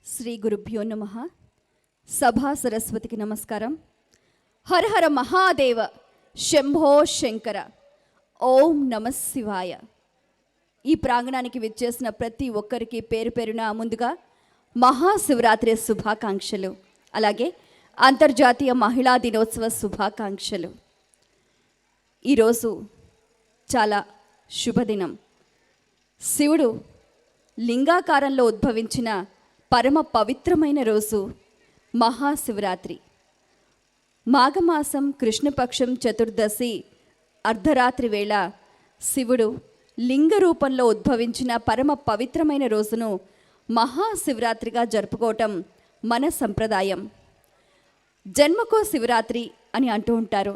శ్రీ గురుభ్యో నమః. సభా సరస్వతికి నమస్కారం. హర హర మహాదేవ, శంభో శంకర, ఓం నమః శివాయ. ఈ ప్రాంగణానికి విచ్చేసిన ప్రతి ఒక్కరికి పేరు పేరున ముందుగా మహాశివరాత్రి శుభాకాంక్షలు, అలాగే అంతర్జాతీయ మహిళా దినోత్సవ శుభాకాంక్షలు. ఈరోజు చాలా శుభదినం. శివుడు లింగాకారంలో ఉద్భవించిన పరమ పవిత్రమైన రోజు మహాశివరాత్రి. మాఘమాసం కృష్ణపక్షం చతుర్దశి అర్ధరాత్రి వేళ శివుడు లింగ రూపంలో ఉద్భవించిన పరమ పవిత్రమైన రోజును మహాశివరాత్రిగా జరుపుకోవటం మన సంప్రదాయం. జన్మకో శివరాత్రి అని అంటూ ఉంటారు.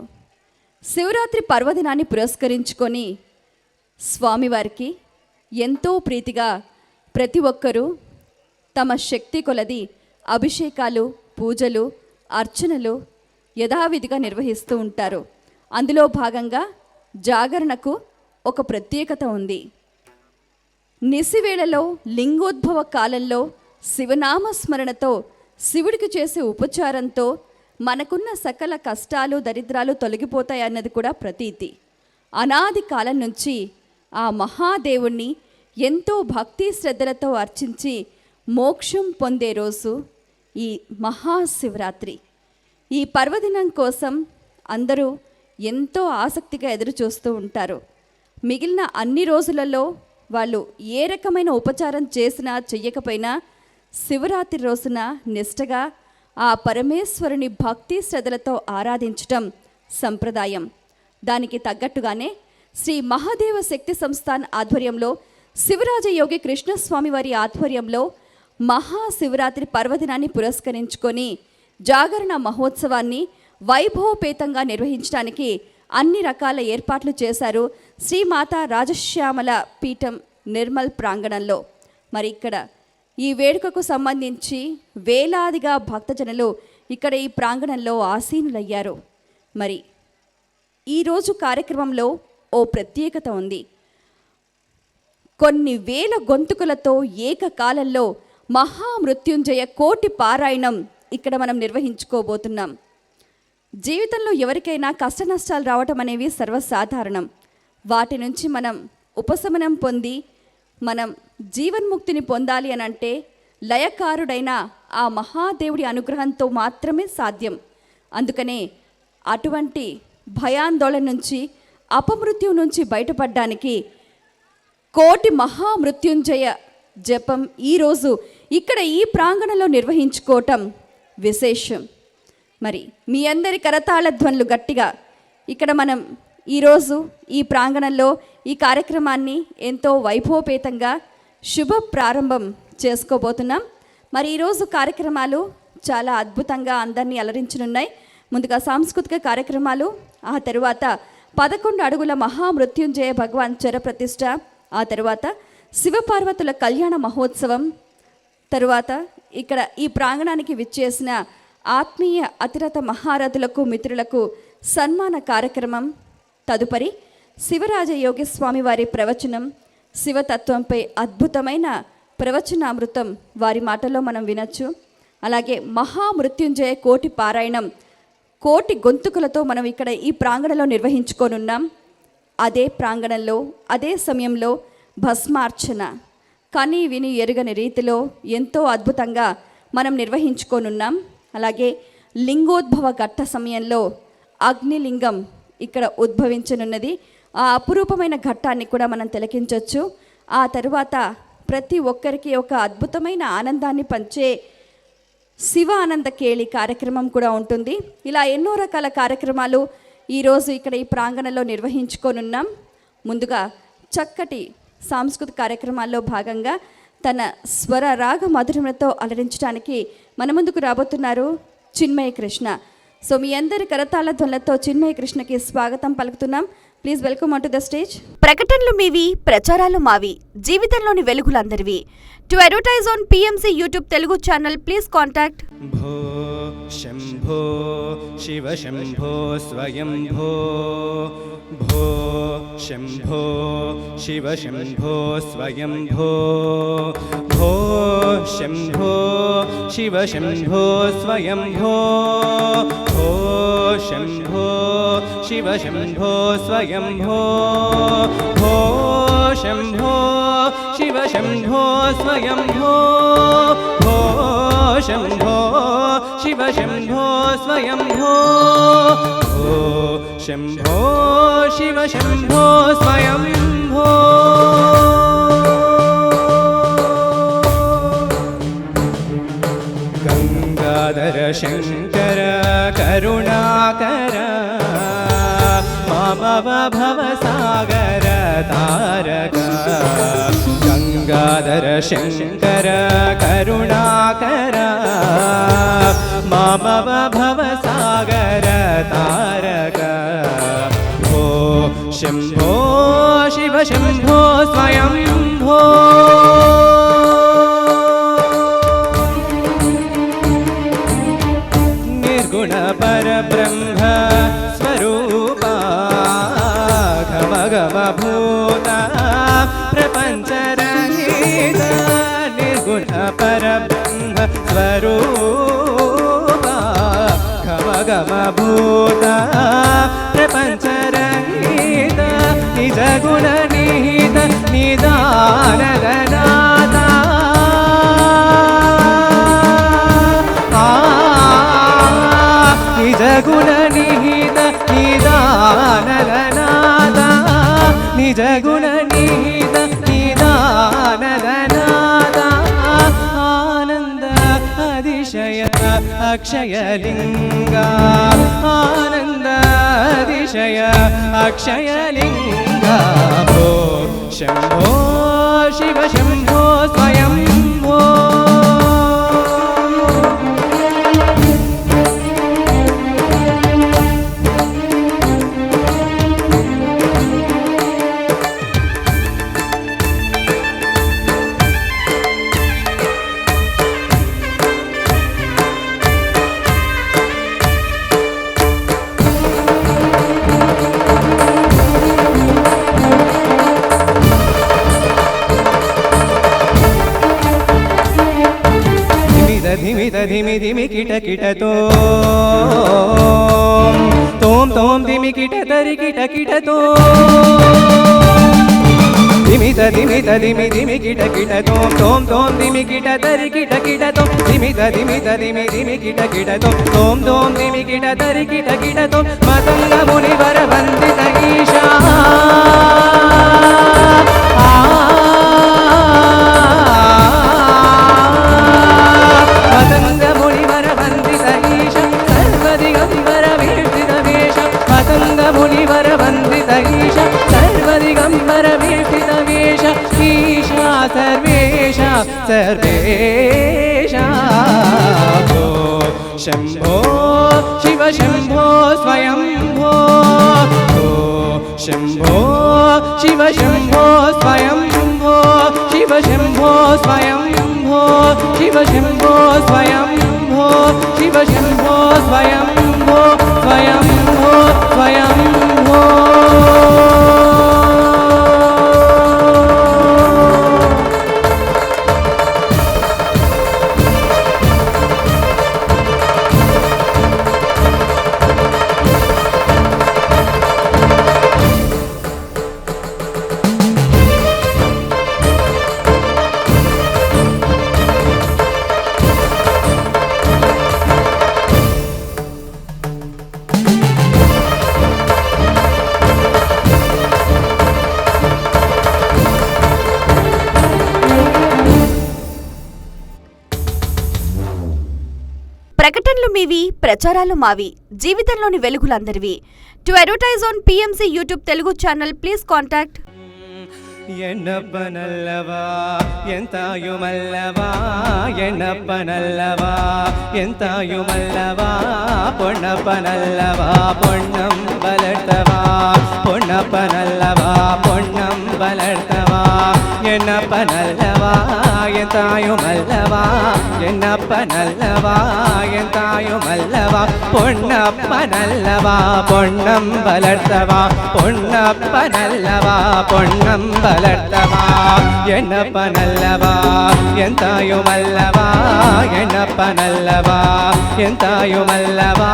శివరాత్రి పర్వదినాన్ని పురస్కరించుకొని స్వామివారికి ఎంతో ప్రీతిగా ప్రతి ఒక్కరూ తమ శక్తి కొలది అభిషేకాలు, పూజలు, అర్చనలు యథావిధిగా నిర్వహిస్తూ ఉంటారు. అందులో భాగంగా జాగరణకు ఒక ప్రత్యేకత ఉంది. నిశివేళలో లింగోద్భవ కాలంలో శివనామస్మరణతో, శివుడికి చేసే ఉపచారంతో మనకున్న సకల కష్టాలు, దరిద్రాలు తొలగిపోతాయన్నది కూడా ప్రతీతి. అనాది కాలం నుంచి ఆ మహాదేవుణ్ణి ఎంతో భక్తి శ్రద్ధలతో అర్చించి మోక్షం పొందే రోజు ఈ మహాశివరాత్రి. ఈ పర్వదినం కోసం అందరూ ఎంతో ఆసక్తిగా ఎదురు చూస్తూ ఉంటారు. మిగిలిన అన్ని రోజులలో వాళ్ళు ఏ రకమైన ఉపచారం చేసినా చెయ్యకపోయినా శివరాత్రి రోజున నిష్టగా ఆ పరమేశ్వరుని భక్తి శ్రద్ధలతో ఆరాధించటం సంప్రదాయం. దానికి తగ్గట్టుగానే శ్రీ మహాదేవ శక్తి సంస్థాన్ ఆధ్వర్యంలో శివరాజయోగి కృష్ణస్వామి వారి ఆధ్వర్యంలో మహాశివరాత్రి పర్వదినాన్ని పురస్కరించుకొని జాగరణ మహోత్సవాన్ని వైభవపేతంగా నిర్వహించడానికి అన్ని రకాల ఏర్పాట్లు చేశారు శ్రీమాతా రాజశ్యామల పీఠం నిర్మల్ ప్రాంగణంలో. మరి ఇక్కడ ఈ వేడుకకు సంబంధించి వేలాదిగా భక్తజనులు ఇక్కడ ఈ ప్రాంగణంలో ఆసీనులయ్యారు. మరి ఈరోజు కార్యక్రమంలో ఓ ప్రత్యేకత ఉంది. కొన్ని వేల గొంతుకులతో ఏకకాలంలో మహామృత్యుంజయ కోటి పారాయణం ఇక్కడ మనం నిర్వహించుకోబోతున్నాం. జీవితంలో ఎవరికైనా కష్ట నష్టాలు రావటం అనేవి సర్వసాధారణం. వాటి నుంచి మనం ఉపశమనం పొంది మనం జీవన్ముక్తిని పొందాలి అని అంటే లయకారుడైన ఆ మహాదేవుడి అనుగ్రహంతో మాత్రమే సాధ్యం. అందుకనే అటువంటి భయాందోళన నుంచి, అపమృత్యు నుంచి బయటపడడానికి కోటి మహామృత్యుంజయ జపం ఈరోజు ఇక్కడ ఈ ప్రాంగణంలో నిర్వహించుకోవటం విశేషం. మరి మీ అందరి కరతాళ ధ్వనులు గట్టిగా ఇక్కడ మనం ఈరోజు ఈ ప్రాంగణంలో ఈ కార్యక్రమాన్ని ఎంతో వైభవపేతంగా శుభ ప్రారంభం చేసుకోబోతున్నాం. మరి ఈరోజు కార్యక్రమాలు చాలా అద్భుతంగా అందరినీ అలరించనున్నాయి. ముందుగా సాంస్కృతిక కార్యక్రమాలు, ఆ తరువాత 11 అడుగుల మహామృత్యుంజయ భగవాన్ చరప్రతిష్ఠ, ఆ తరువాత శివపార్వతుల కళ్యాణ మహోత్సవం, తరువాత ఇక్కడ ఈ ప్రాంగణానికి విచ్చేసిన ఆత్మీయ అతిరథ మహారథులకు, మిత్రులకు సన్మాన కార్యక్రమం, తదుపరి శివరాజయోగి స్వామి వారి ప్రవచనం, శివతత్వంపై అద్భుతమైన ప్రవచనామృతం వారి మాటల్లో మనం వినొచ్చు. అలాగే మహామృత్యుంజయ కోటి పారాయణం, కోటి గొంతుకులతో మనం ఇక్కడ ఈ ప్రాంగణంలో నిర్వహించుకోనున్నాం. అదే ప్రాంగణంలో అదే సమయంలో భస్మార్చన కని విని ఎరుగని రీతిలో ఎంతో అద్భుతంగా మనం నిర్వహించుకోనున్నాం. అలాగే లింగోద్భవ ఘట్ట సమయంలో అగ్నిలింగం ఇక్కడ ఉద్భవించనున్నది. ఆ అపురూపమైన ఘట్టాన్ని కూడా మనం తిలకించవచ్చు. ఆ తరువాత ప్రతి ఒక్కరికి ఒక అద్భుతమైన ఆనందాన్ని పంచే శివ ఆనంద కేళి కార్యక్రమం కూడా ఉంటుంది. ఇలా ఎన్నో రకాల కార్యక్రమాలు ఈరోజు ఇక్కడ ఈ ప్రాంగణంలో నిర్వహించుకోనున్నాం. ముందుగా చక్కటి సాంస్కృతిక కార్యక్రమాల్లో భాగంగా తన స్వర రాగ మధురములతో అలరించడానికి మన ముందుకు రాబోతున్నారు చిన్మయ కృష్ణ. సో మీ అందరి కరతాళ ధ్వనులతో చిన్మయ కృష్ణకి స్వాగతం పలుకుతున్నాం. Please welcome on to the stage. ప్రకటనలు మీవి, ప్రచారాలు మావి, జీవితంలోని వెలుగులందరివి. To advertise on PMC YouTube Telugu channel, please contact Shambho Shiva Shambho स्वयम्भो भो शम्भो शिव शम्भो स्वयम्भो भो शम्भो शिव शम्भो स्वयम्भो भो शम्भो शिव शम्भो स्वयम्भो भो शम्भो शिव शम्भो स्वयम्भो भो शम्भो शिव शम्भो स्वयम्भो भो शम्भो शिव शम्भो स्वयम्भो गंगाधर शंकर करुणाकर मम भवसागर तारक गंगाधर शंकर करुणाकर मम भवसागर तारक भो शम्भो शिव शम्भो स्वयम्भो निर्गुण परब्रह्म स्वरूपा घम घम भूता प्रपंचरहित निर्गुण परब्रह्म स्वरूपा घम घम भूता प्रपंचरहित निज गुण निहित निदानगनाथा निज गुण निहित निदानगनाथा निज गुण निहित निदानगनाथा आनंद अतिशय अक्षयलिंगा आनंद अतिशय अक्षयलिंगा भो शम्भो शिव शम्भो स्वयम्भो धिमि धिमि धिमि किट किट तोम तोम धिमि किट तरि किट किट धिमि धिमि धिमि धिमि किट किट तोम तोम धिमि किट तरि किट किट धिमि धिमि धिमि धिमि किट किट तोम तोम धिमि किट तरि किट किट मतंग मुनिवर वंदित ईशा मतंग मुनिवर वंदित ईश सर्वदिगंबर वीर्तित वेश मतंग मुनिवर वंदित ईश सर्वदिगंबर वीर्तित वेश ईशा सर्वेशा सर्वेशा भो शम्भो शिव शम्भो स्वयम्भो भो शम्भो शिव शम्भो स्वयम्भो शिव शम्भो स्वयम्भो शिव शम्भो स्वयम्भो शिव शम्भो स्वयम्भो स्वयम्भो स्वयम्भो ప్రకటనలు మీవి, ప్రచారాలు మావి. జీవితంలోని వెలుగులందరివి. To advertise on PMC YouTube Telugu channel please contact. ఎన్నప్పనల్లవా ఎంతాయుమల్లవా ఎన్నప్పనల్లవా ఎంతాయుమల్లవా పొన్నప్పనల్లవా పొన్నం బలర్తవా பொன்னப்ப நல்லவா பொன்னம் வளர்த்தவா என்னப்ப நல்லவா என் தாயும் அல்லவா என்னப்ப நல்லவா என் தாயும் அல்லவா பொன்னப்ப நல்லவா பொன்னம் வளர்த்தவா பொன்னப்ப நல்லவா பொன்னம் வளர்த்தவா என்னப்ப நல்லவா என் தாயும் அல்லவா என்னப்ப நல்லவா என் தாயும் அல்லவா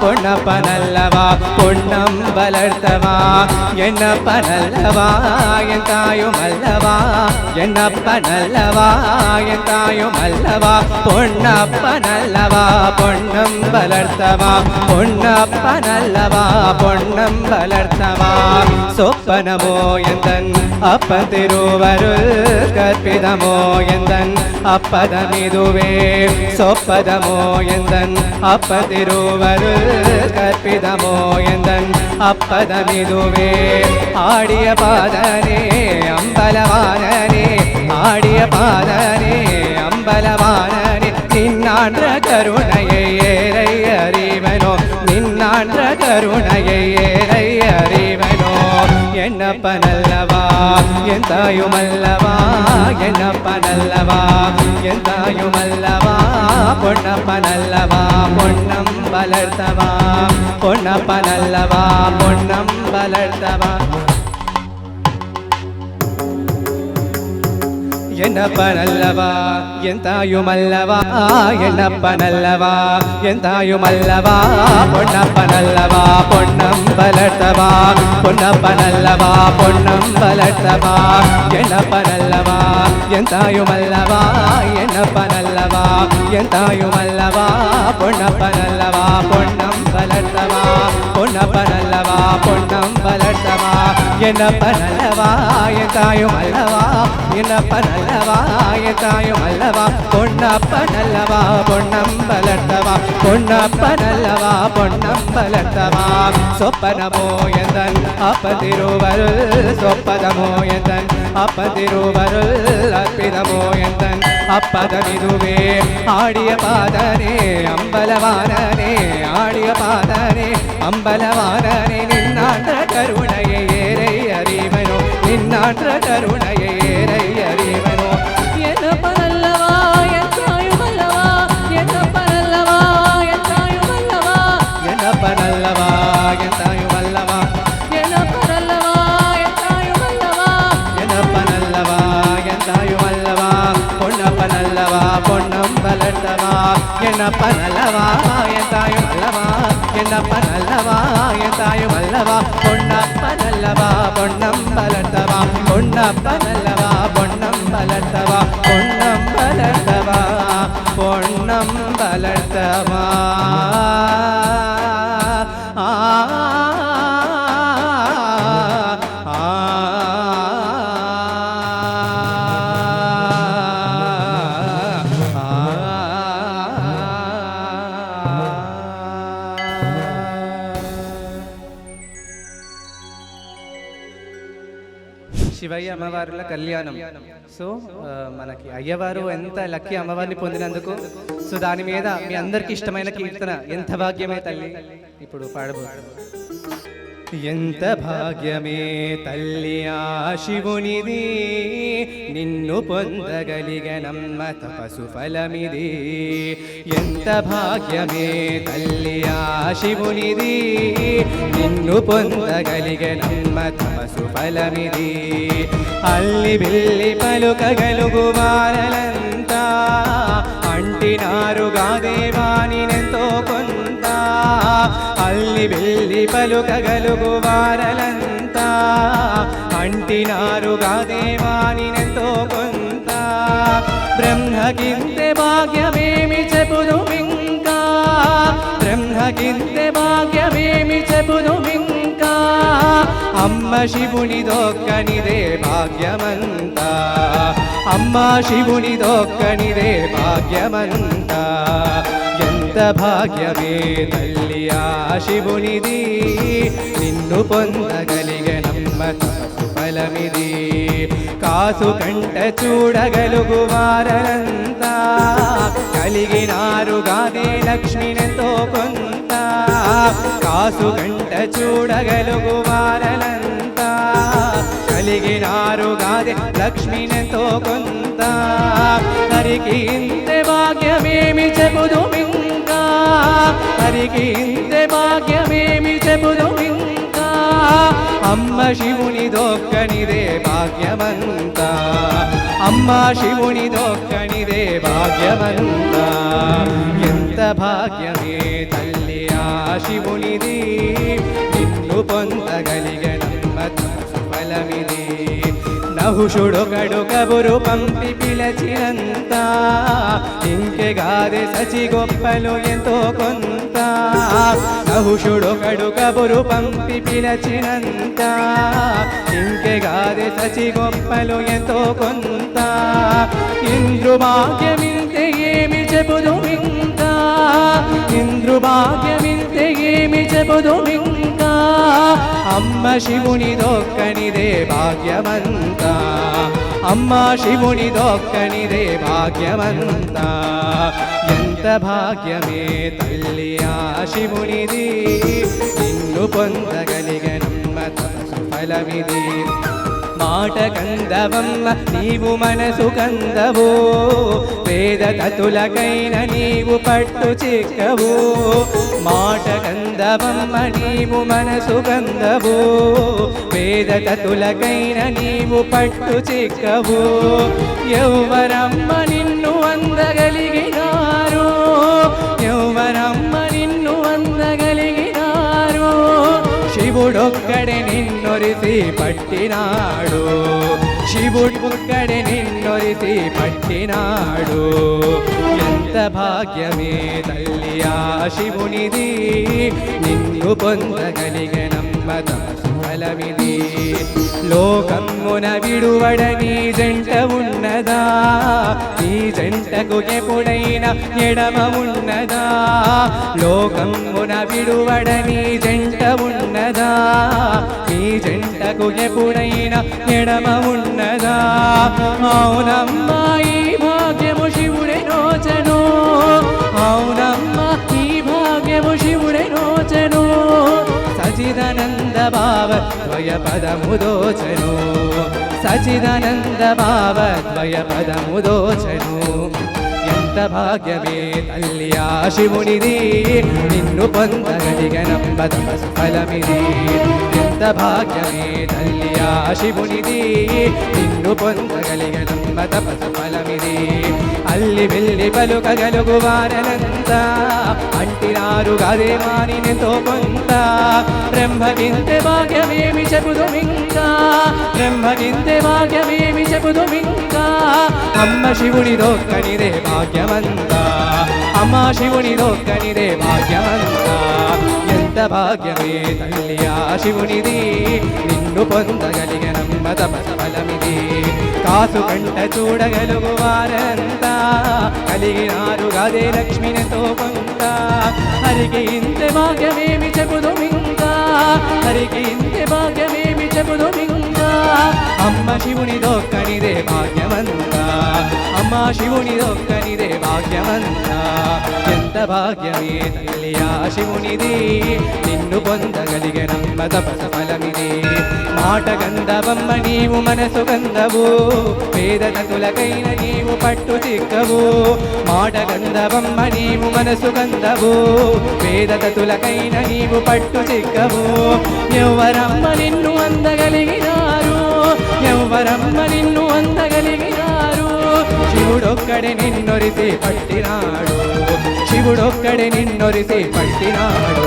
பொன்னப்ப நல்லவா பொன்னம் வளர்த்தவா என்னப்ப நல்லவா என் தாயும் அல்லவா என்னப்ப நல்லவா என் தாயும் அல்லவா பொன்னப்ப நல்லவா பொன்னம் வளர்த்தவா பொன்னப்ப நல்லவா பொன்னம் வளர்த்தவா சொப்பனமோ எந்தன் அப்பன் திருவருள் கற்பிதமோ எந்தன் அப்பதமிதுவே சொப்பதமோ எந்தன் அப்ப திருவருள் கற்பிதமோ எந்தன் அப்பதமிதுவே ஆடிய பாதனே அம்பலவானனே ஆடிய பாதனே அம்பலவானனே நின்னான்ற கருணையை ஏறை அறிவனோ நின்னான்ற கருணையை ஏறை அறிவனோ என்னப்ப நல்லவா என் தாயும் அல்லவா என்னப்ப நல்லவா என் தாயும் அல்லவா பொன்னப்ப நல்லவா பொன்னம் வளர்த்தவா பொன்னப்ப நல்லவா பொன்னம் வளர்த்தவா என்னப்ப நல்லவா என் தாயும் அல்லவா என்னப்ப நல்லவா என் தாயும் அல்லவா பொன்னப்ப நல்லவா பொன்னம் வளர்த்தவா பொன்னப்ப நல்லவா பொன்னம் வளர்த்தவா என்னப்ப நல்லவா என் தாயும் அல்லவா என்னப்ப நல்லவா என் தாயும் அல்லவா பொன்னப்ப நல்லவா பொன்னம் வளர்த்தவா பொன்னப்ப நல்லவா பொன்னம் வளர்த்தவா என்னப்ப நல்லவா என் தாயும் அல்லவா என்னப்ப நல்லவா என் தாயும் அல்லவா பொன்னப்ப நல்லவா பொன்னம் வளர்த்தவா பொன்னப்ப நல்லவா பொன்னம் வளர்த்தவா சொப்பனமோ எந்தன் அப்ப திருவருள் சொப்பதமோ எந்தன் அப்ப திருவருள் அற்பிதமோ எந்தன் அப்பதமிதுவே ஆடிய பாதனே அம்பலவானனே ஆடிய பாதனே அம்பலவானனே நின்னான்ற கருணையை ஏறை அறிவனோ நின்னான்ற கருணையை ஏறை அறிவனோ என்னப்ப நல்லவா என் தாயும் அல்லவா என்னப்ப நல்லவா என் தாயும் அல்லவா என்னப்ப நல்லவா என் தாயும் அல்லவா என்னப்ப நல்லவா என் தாயும் அல்லவா என்னப்ப நல்லவா என் தாயும் அல்லவா பொன்னப்ப நல்லவா பொன்னம் வளர்த்தவா என்னப்ப நல்லவா என் தாயும் அல்லவா என்னப்ப நல்லவா என் தாயும் அல்லவா பொன்னப்ப நல்லவா பொன்னம் வளர்த்தவா பொன்னப்ப நல்லவா பொன்னம் வளர்த்தவா பொன்னம் வளர்த்தவா பொன்னம் வளர்த்தவா శివయ్య అమ్మవారుల కళ్యాణం. సో మనకి అయ్యవారు ఎంత లక్కీ అమ్మవారిని పొందినందుకు. సో దాని మీద మీ అందరికి ఇష్టమైన కీర్తన ఎంత భాగ్యమే తల్లి ఇప్పుడు పాడబోతున్నాను. ఎంత భాగ్యమే తల్లి ఆ శివునిది నిన్ను పొందగలిగనమ్మ తపసు ఫలమిది. ఎంత భాగ్యమే తల్లి ఆ శివునిది నిన్ను పొందగలిగనమ్మ తపసు ఫలమిది. అల్లి బిల్లి పలుకగలుగు వారలంతా అంటినారుగా దేవానినెంతో కొంత. అల్లి బిల్లి పలుకగలుగు వారలంతా అంటినారుగా దేవానినెంతో కొంత. బ్రహ్మకింతే భాగ్యమేమి చెప్పుదుమింకా బ్రహ్మకింతే భాగ్యమేమి చెప్పుదుమింకా. అమ్మ శివునిదొక్కనిదే భాగ్యమంతా అమ్మ శివునిదొక్కనిదే భాగ్యమంతా. ఎంత భాగ్యమే తల్లి ఆ శివునిది నిన్ను పొందగలిగనమ్మ తపసు ఫలమిది కాసు కంట చూడగలుగు వారంతా కలిగినారుగాదే లక్ష్మినెంతో కొంత కాసు కంట చూడగలుగు వారంతా కలిగినారుగాదే లక్ష్మినెంతో కొంత హరికి ఇంతే భాగ్యమేమి చెబుదు ఇంకా హరికి ఇంతే భాగ్యమేమి చెబుదు ఇంకా అమ్మ శివుని దొక్కనిదే భాగ్యమంతా అమ్మ శివుని దొక్కనిదే భాగ్యమంతా ఎంత భాగ్యమే తల్లి ఆ శివునిది నిన్ను పొందగలిగనమ్మ ఫలమిది నహుషుడొకడు కబురు పంపి పిలచినంత ఇంకెగాదే సచి గొప్పలు ఎంతో కొంత నహుషుడొకడు కబురు పంపి పిలచినంత ఇంకెగాదే సచి గొప్పలు ఎంతో కొంత ఇంద్రు భాగ్యమింతే ఏమి చెబుదు ఇంకా ఇంద్రు భాగ్యమింతే ఏమి చెబుదు ఇంకా అమ్మ శివుని దొక్కనిదే భాగ్యమంతా అమ్మ శివుని దొక్కనిదే భాగ్యమంతా ఎంత భాగ్యమే తల్లి ఆ శివునిది నిన్ను పొందగలిగనమ్మ తపస్సు ఫలమిది మాట కందవమ్మ నీవు మనసు కందవు వేద తతులకైన నీవు పట్టు చిక్కవు మాట కందవమ్మ నీవు మనసు కందవు వేద తతులకైన నీవు పట్టు చిక్కవు ఎవ్వరమ్మ నిన్ను అందగలిగినారు ఎవ్వరమ్మ నిన్ను అందగలిగినారు శివుడొక్కడే నిన్నొరిసి పట్టినాడు శివుడొక్కడే నిన్నొరిసి పట్టినాడు ఎంత భాగ్యమే తల్లి ఆ శివునిది నిన్ను పొందగలిగనమ్మ తపస్సు ఫలమిది లోకమ్మున విడువడని జంట ఉన్నదా ఈ జంటకు ఎప్పుడైనా ఎడమ ఉన్నదా లోకమ్మున విడువడని జంట ఉన్నదా ఈ జంటకు ఎప్పుడైనా ఎడమ ఉన్నదా అవునమ్మా ఈ భాగ్యము శివుడే నోచను అవునమ్మా ఈ భాగ్యము శివుడే నోచను సచిదానంద భావ ద్వయ పదము దోచను సచిదానంద భావ ద్వయ పదము దోచను ఎంత భాగ్యమే తల్లి ఆ శివునిది నిన్ను పొందగలిగనమ్మ తపస్సు ఫలమిది ఎంత భాగ్యమే తల్లి ఆ శివునిది నిన్ను పొందగలిగనమ్మ తపస్సు ఫలమిది అల్లి వెళ్ళి పలుకగలుగు వారనంతా అంటినారు గదే మానినెంతో కొంత బ్రహ్మకింతే భాగ్యమేమి చెబుదు ఇంకా బ్రహ్మకింతే భాగ్యమేమి చెబుదు ఇంకా అమ్మ శివుని దొక్కనిదే భాగ్యమంతా అమ్మ శివుని దొక్కనిదే భాగ్యమంతా ఎంత భాగ్యమే తల్లి ఆ శివునిది నిన్ను పొందగలిగనమ్మ తపస్సు ఫలమిది కాసు కంట చూడగలుగు వారంతా కలిగినారు గదే లక్ష్మినెంతో కొంత హరికి ఇంతే భాగ్యమేమి చెబుదు ఇంకా హరికి ఇంతే భాగ్యమేమి చెబుదు ఇంకా అమ్మ శివుని దొక్కనిదే భాగ్యమంతా అమ్మ శివుని దొక్కనిదే భాగ్యమంతా ఎంత భాగ్యమే తల్లి ఆ శివునిది నిన్ను పొందగలిగనమ్మ తపస్సు ఫలమిది మాట గంధవమ్మ నీవు మనసు గంధవు వేద తతులకైన నీవు పట్టు చిక్కవు మాట గంధవమ్మ నీవు మనసు గంధవు వేద తతులకైన నీవు పట్టు చిక్కవు ఎవ్వరమ్మ నిన్ను అందగలిగినారు ఎవ్వరమ్మ నిన్ను అందగలిగినారు శివుడొక్కడే నిన్నొరిసి పట్టినాడు శివుడొక్కడే నిన్నొరిసి పట్టినాడు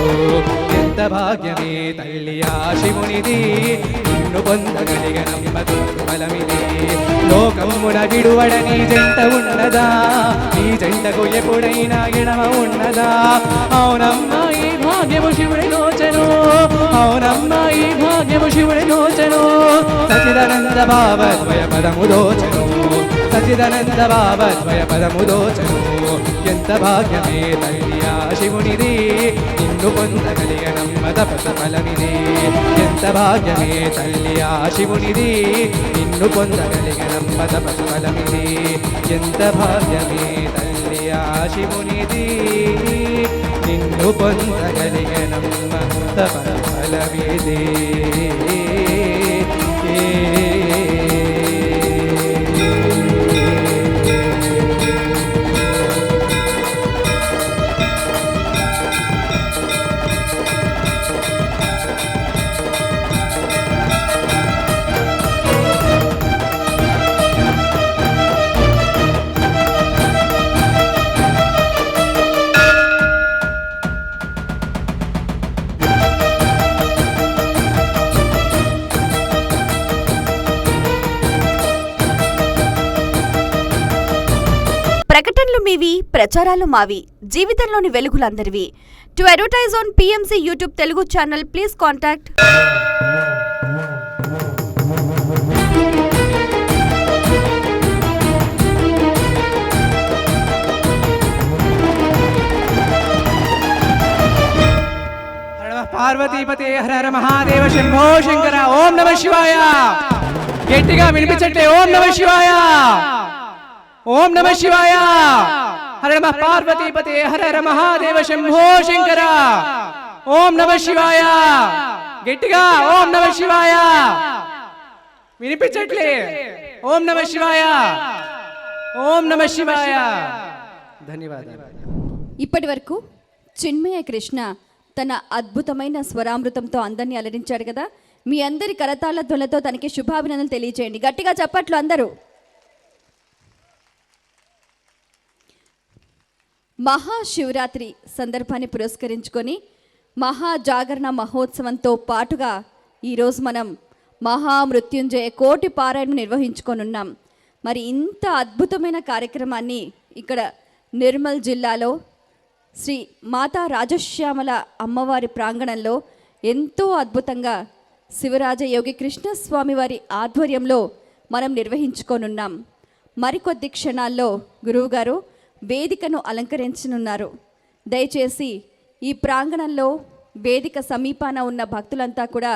ఎంత భాగ్యమే తల్లి ఆ శివునిది నిన్ను పొందగలిగనమ్మ తపస్సు ఫలమిది లోకమున విడువడని జంట ఉన్నదా ఈ జంటకు ఎప్పుడైనా ఎడమ ఉన్నదా అవునమ్మా ఈ భాగ్యము శివుడి లోచను అవునమ్మా ఈ భాగ్యము శివుడి లోచను సచిదానంద భావ ద్వయ పదము దోచను సచిదానంద భావ ద్వయ పదము దోచను ఎంత భాగ్యమే తల్లి ఆ శివునిది నిన్ను పొందగలిగనమ్మ తపస్సు ఫలమిది ఎంత భాగ్యమే తల్లి ఆ శివునిది నిన్ను పొందగలిగనమ్మ తపస్సు ఫలమిది ఎంత భాగ్యమే తల్లి ఆ శివునిది నిన్ను పొందగలిగనమ్మ తపస్సు ఫలమిది ప్రకటనలు మీవి, ప్రచారాలు మావి. జీవితంలోని వెలుగులందరివి. To advertise on PMC YouTube Telugu channel, please contact. పార్వతీపతే హర హర మహాదేవ శంభో శంకర. ఓం నమ శివాయ. గట్టిగా వినిపించట్లే. ఓం నమ శివాయ. ఓం నమ శివాయ. హర నమ పార్వతీపతే హర హర మహాదేవ శంభో శంకర. ఓం నమ శివాయ. గట్టిగా ఓం నమ శివాయ. వినిపించట్లే. ఓం నమ శివాయ. ఓం నమ శివాయ. ధన్యవాదాలు. ఇప్పటి వరకు చిన్మయ కృష్ణ తన అద్భుతమైన స్వరామృతంతో అందరినీ అలరించాడు కదా. మీ అందరి కరతాళ ధ్వనులతో తనకి శుభాభినందనలు తెలియజేయండి. గట్టిగా చప్పట్లు అందరూ. మహాశివరాత్రి సందర్భాన్ని పురస్కరించుకొని మహాజాగరణ మహోత్సవంతో పాటుగా ఈరోజు మనం మహామృత్యుంజయ కోటి పారాయణం నిర్వహించుకొనున్నాం. మరి ఇంత అద్భుతమైన కార్యక్రమాన్ని ఇక్కడ నిర్మల్ జిల్లాలో శ్రీ మాతా రాజశ్యామల అమ్మవారి ప్రాంగణంలో ఎంతో అద్భుతంగా శివరాజ యోగి కృష్ణస్వామి వారి ఆధ్వర్యంలో మనం నిర్వహించుకోనున్నాం. మరికొద్ది క్షణాల్లో గురువుగారు వేదికను అలంకరించనున్నారు. దయచేసి ఈ ప్రాంగణంలో వేదిక సమీపాన ఉన్న భక్తులంతా కూడా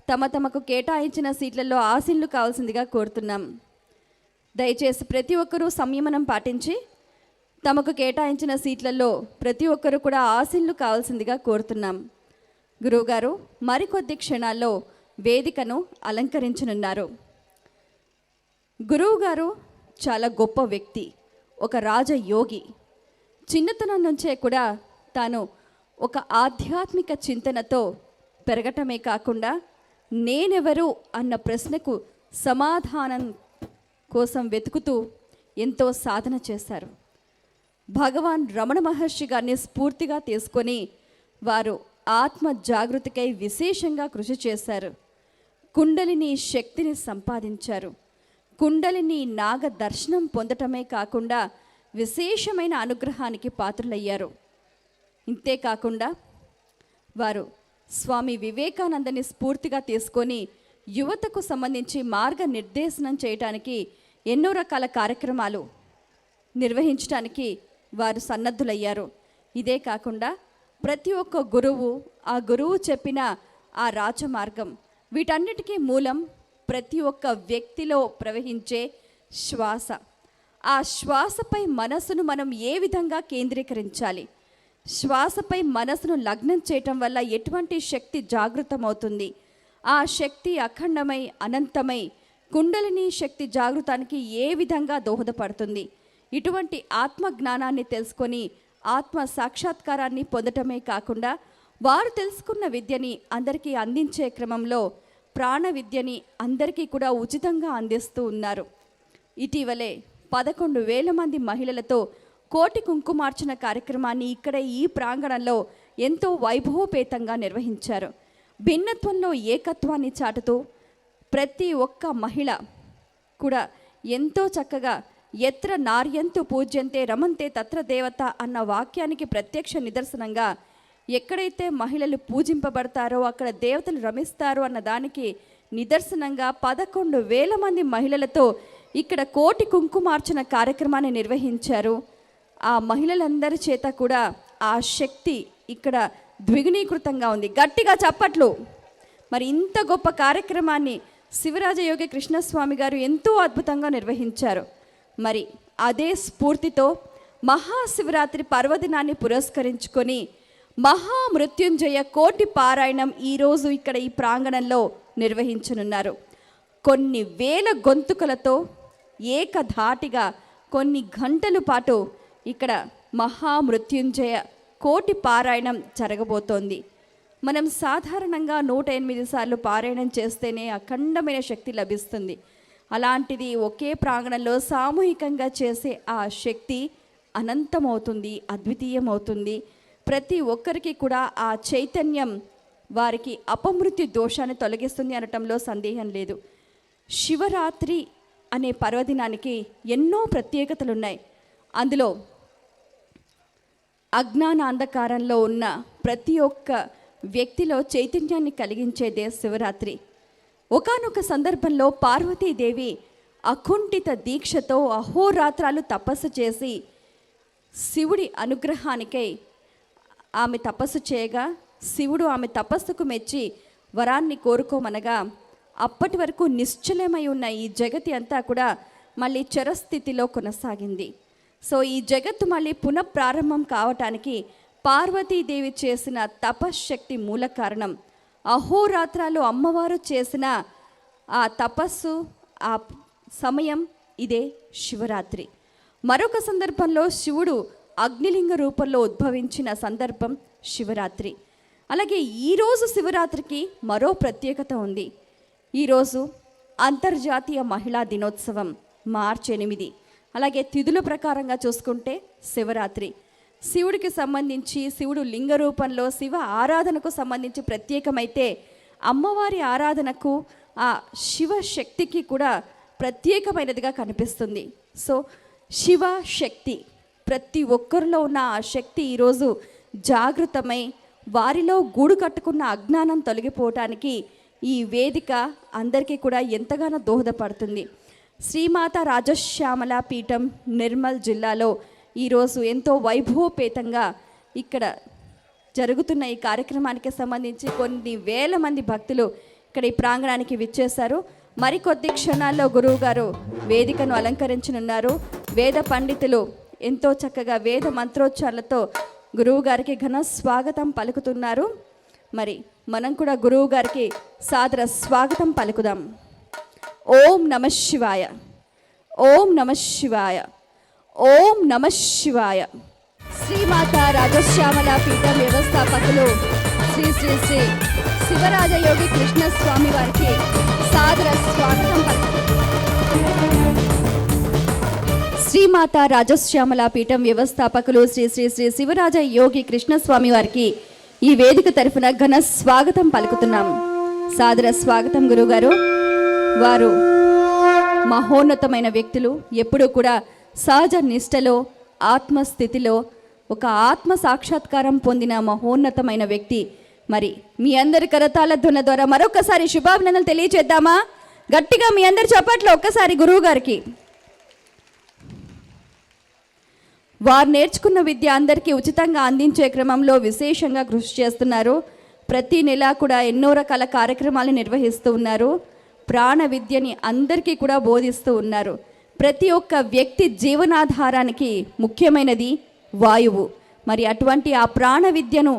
తమకు కేటాయించిన సీట్లలో ఆసీనులు కావాల్సిందిగా కోరుతున్నాం. దయచేసి ప్రతి ఒక్కరూ సంయమనం పాటించి తమకు కేటాయించిన సీట్లలో ప్రతి ఒక్కరూ కూడా ఆసీనులు కావాల్సిందిగా కోరుతున్నాం. గురువుగారు మరికొద్ది క్షణాల్లో వేదికను అలంకరించనున్నారు. గురువుగారు చాలా గొప్ప వ్యక్తి, ఒక రాజయోగి. చిన్నతనం నుంచే కూడా తాను ఒక ఆధ్యాత్మిక చింతనతో పెరగటమే కాకుండా నేనెవరు అన్న ప్రశ్నకు సమాధానం కోసం వెతుకుతూ ఎంతో సాధన చేశారు. భగవాన్ రమణ మహర్షి గారిని స్ఫూర్తిగా తీసుకొని వారు ఆత్మ జాగృతికై విశేషంగా కృషి చేశారు. కుండలిని శక్తిని సంపాదించారు. కుండలిని నాగ దర్శనం పొందటమే కాకుండా విశేషమైన అనుగ్రహానికి పాత్రులయ్యారు. ఇంతేకాకుండా వారు స్వామి వివేకానందని స్ఫూర్తిగా తీసుకొని యువతకు సంబంధించి మార్గనిర్దేశనం చేయడానికి ఎన్నో రకాల కార్యక్రమాలు నిర్వహించడానికి వారు సన్నద్ధులయ్యారు. ఇదే కాకుండా ప్రతి ఒక్క గురువు ఆ గురువు చెప్పిన ఆ రాజమార్గం, వీటన్నిటికీ మూలం ప్రతి ఒక్క వ్యక్తిలో ప్రవహించే శ్వాస. ఆ శ్వాసపై మనసును మనం ఏ విధంగా కేంద్రీకరించాలి, శ్వాసపై మనసును లగ్నం చేయటం వల్ల ఎటువంటి శక్తి జాగృతమవుతుంది, ఆ శక్తి అఖండమై అనంతమై కుండలిని శక్తి జాగృతానికి ఏ విధంగా దోహదపడుతుంది, ఇటువంటి ఆత్మ జ్ఞానాన్ని తెలుసుకొని ఆత్మ సాక్షాత్కారాన్ని పొందటమే కాకుండా వారు తెలుసుకున్న విద్యని అందరికీ అందించే క్రమంలో ప్రాణ విద్యని అందరికీ కూడా ఉచితంగా అందిస్తూ ఉన్నారు. ఇటీవలే 11,000 మంది మహిళలతో కోటి కుంకుమార్చన కార్యక్రమాన్ని ఇక్కడ ఈ ప్రాంగణంలో ఎంతో వైభవపేతంగా నిర్వహించారు. భిన్నత్వంలో ఏకత్వాన్ని చాటుతూ ప్రతి ఒక్క మహిళ కూడా ఎంతో చక్కగా ఎత్ర నార్యంతు పూజ్యంతే రమంతే తత్ర దేవత అన్న వాక్యానికి ప్రత్యక్ష నిదర్శనంగా ఎక్కడైతే మహిళలు పూజింపబడతారో అక్కడ దేవతలు రమిస్తారు అన్న దానికి నిదర్శనంగా 11,000 మంది మహిళలతో ఇక్కడ కోటి కుంకుమార్చన కార్యక్రమాన్ని నిర్వహించారు. ఆ మహిళలందరి చేత కూడా ఆ శక్తి ఇక్కడ ద్విగుణీకృతంగా ఉంది. గట్టిగా చప్పట్లు. మరి ఇంత గొప్ప కార్యక్రమాన్ని శివరాజయోగి కృష్ణస్వామి గారు ఎంతో అద్భుతంగా నిర్వహించారు. మరి అదే స్ఫూర్తితో మహాశివరాత్రి పర్వదినాన్ని పురస్కరించుకొని మహామృత్యుంజయ కోటి పారాయణం ఈరోజు ఇక్కడ ఈ ప్రాంగణంలో నిర్వహించనున్నారు. కొన్ని వేల గొంతుకలతో ఏకధాటిగా కొన్ని గంటల పాటు ఇక్కడ మహామృత్యుంజయ కోటి పారాయణం జరగబోతోంది. మనం సాధారణంగా 108 సార్లు పారాయణం చేస్తేనే అఖండమైన శక్తి లభిస్తుంది. అలాంటిది ఒకే ప్రాంగణంలో సామూహికంగా చేసే ఆ శక్తి అనంతమవుతుంది, అద్వితీయమవుతుంది. ప్రతి ఒక్కరికి కూడా ఆ చైతన్యం వారికి అపమృత్యు దోషాన్ని తొలగిస్తుంది అనటంలో సందేహం లేదు. శివరాత్రి అనే పర్వదినానికి ఎన్నో ప్రత్యేకతలు ఉన్నాయి. అందులో అజ్ఞాన అంధకారంలో ఉన్న ప్రతి ఒక్క వ్యక్తిలో చైతన్యాన్ని కలిగించేదే శివరాత్రి. ఒకానొక సందర్భంలో పార్వతీదేవి అకుంఠిత దీక్షతో అహోరాత్రాలు తపస్సు చేసి శివుడి అనుగ్రహానికై ఆమె తపస్సు చేయగా శివుడు ఆమె తపస్సుకు మెచ్చి వరాన్ని కోరుకోమనగా అప్పటి వరకు నిశ్చలమై ఉన్న ఈ జగతి అంతా కూడా మళ్ళీ చరస్థితిలో కొనసాగింది. సో ఈ జగత్తు మళ్ళీ పునఃప్రారంభం కావటానికి పార్వతీదేవి చేసిన తపశ్శక్తి మూల కారణం. అహోరాత్రాలు అమ్మవారు చేసిన ఆ తపస్సు, ఆ సమయం ఇదే శివరాత్రి. మరొక సందర్భంలో శివుడు అగ్నిలింగ రూపంలో ఉద్భవించిన సందర్భం శివరాత్రి. అలాగే ఈరోజు శివరాత్రికి మరో ప్రత్యేకత ఉంది. ఈరోజు అంతర్జాతీయ మహిళా దినోత్సవం మార్చి 8. అలాగే తిథుల ప్రకారంగా చూసుకుంటే శివరాత్రి. శివుడికి సంబంధించి శివుడు లింగ రూపంలో శివ ఆరాధనకు సంబంధించి ప్రత్యేకమైతే అమ్మవారి ఆరాధనకు ఆ శివశక్తికి కూడా ప్రత్యేకమైనదిగా కనిపిస్తుంది. సో శివ శక్తి ప్రతి ఒక్కరిలో ఉన్న ఆ శక్తి ఈరోజు జాగృతమై వారిలో గూడు కట్టుకున్న అజ్ఞానం తొలగిపోవటానికి ఈ వేదిక అందరికీ కూడా ఎంతగానో దోహదపడుతుంది. శ్రీమాత రాజశ్యామల పీఠం నిర్మల్ జిల్లాలో ఈరోజు ఎంతో వైభవపేతంగా ఇక్కడ జరుగుతున్న ఈ కార్యక్రమానికి సంబంధించి కొన్ని వేల మంది భక్తులు ఇక్కడ ఈ ప్రాంగణానికి విచ్చేశారు. మరికొద్ది క్షణాల్లో గురువు గారు వేదికను అలంకరించనున్నారు. వేద పండితులు ఎంతో చక్కగా వేద మంత్రోచ్చారణలతో గురువు గారికి ఘన స్వాగతం పలుకుతున్నారు. మరి మనం కూడా గురువు గారికి సాదర స్వాగతం పలుకుదాం. ఓం నమ శివాయ, ఓం నమ శివాయ, ఓం నమ శివాయ. శ్రీమాత రాజశ్యామల పీఠం వ్యవస్థాపకులు శ్రీ శ్రీ శ్రీ శివరాజయోగి కృష్ణస్వామి వారికి సాదర స్వాగతం శ్రీమాత రాజశ్యామల పీఠం వ్యవస్థాపకులు శ్రీ శ్రీ శ్రీ శివరాజ యోగి కృష్ణస్వామి వారికి ఈ వేదిక తరఫున ఘన స్వాగతం పలుకుతున్నాం. సాదర స్వాగతం గురుగారు. వారు మహోన్నతమైన వ్యక్తులు. ఎప్పుడూ కూడా సహజ నిష్టలో ఆత్మస్థితిలో ఒక ఆత్మ సాక్షాత్కారం పొందిన మహోన్నతమైన వ్యక్తి. మరి మీ అందరి కరతాళ ధ్వనుల ద్వారా మరొకసారి శుభాభినందనలు తెలియచేద్దామా? గట్టిగా మీ అందరి చప్పట్లు ఒక్కసారి గురువు గారికి. వారు నేర్చుకున్న విద్య అందరికీ ఉచితంగా అందించే క్రమంలో విశేషంగా కృషి చేస్తున్నారు. ప్రతి నెల కూడా ఎన్నో రకాల కార్యక్రమాలు నిర్వహిస్తూ ఉన్నారు. ప్రాణ విద్యని అందరికీ కూడా బోధిస్తూ ఉన్నారు. ప్రతి ఒక్క వ్యక్తి జీవనాధారానికి ముఖ్యమైనది వాయువు. మరి అటువంటి ఆ ప్రాణ విద్యను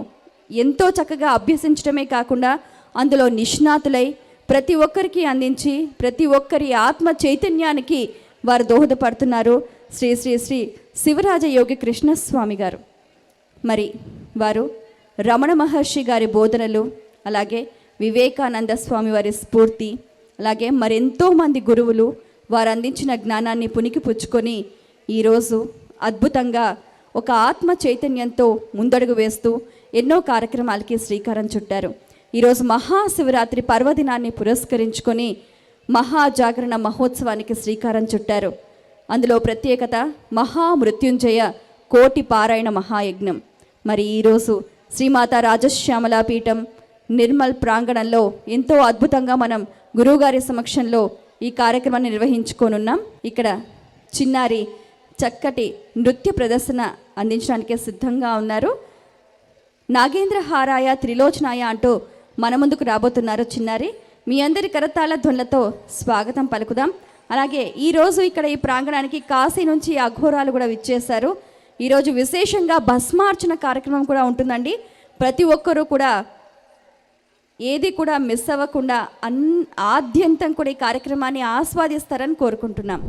ఎంతో చక్కగా అభ్యసించడమే కాకుండా అందులో నిష్ణాతులై ప్రతి ఒక్కరికి అందించి ప్రతి ఒక్కరి ఆత్మ చైతన్యానికి వారు దోహదపడుతున్నారు. శ్రీ శ్రీ శ్రీ శివరాజయోగి కృష్ణస్వామి గారు. మరి వారు రమణ మహర్షి గారి బోధనలు, అలాగే వివేకానంద స్వామి వారి స్ఫూర్తి, అలాగే మరెంతో మంది గురువులు వారు అందించిన జ్ఞానాన్ని పునికి పుచ్చుకొని ఈరోజు అద్భుతంగా ఒక ఆత్మ చైతన్యంతో ముందడుగు వేస్తూ ఎన్నో కార్యక్రమాలకి శ్రీకారం చుట్టారు. ఈరోజు మహాశివరాత్రి పర్వదినాన్ని పురస్కరించుకొని మహాజాగరణ మహోత్సవానికి శ్రీకారం చుట్టారు. అందులో ప్రత్యేకత మహామృత్యుంజయ కోటి పారాయణ మహాయజ్ఞం. మరి ఈరోజు శ్రీమాత రాజశ్యామల పీఠం నిర్మల్ ప్రాంగణంలో ఎంతో అద్భుతంగా మనం గురువుగారి సమక్షంలో ఈ కార్యక్రమాన్ని నిర్వహించుకోనున్నాం. ఇక్కడ చిన్నారి చక్కటి నృత్య ప్రదర్శన అందించడానికి సిద్ధంగా ఉన్నారు. నాగేంద్ర హారాయ త్రిలోచనాయ అంటూ మన ముందుకు రాబోతున్నారు చిన్నారి. మీ అందరి కరతాళ ధ్వనులతో స్వాగతం పలుకుదాం. అలాగే ఈరోజు ఇక్కడ ఈ ప్రాంగణానికి కాశీ నుంచి అఘోరాలు కూడా విచ్చేశారు. ఈరోజు విశేషంగా భస్మార్చన కార్యక్రమం కూడా ఉంటుందండి. ప్రతి ఒక్కరూ కూడా ఏది కూడా మిస్ అవ్వకుండా ఆద్యంతం కూడా ఈ కార్యక్రమాన్ని ఆస్వాదిస్తారని కోరుకుంటున్నాం.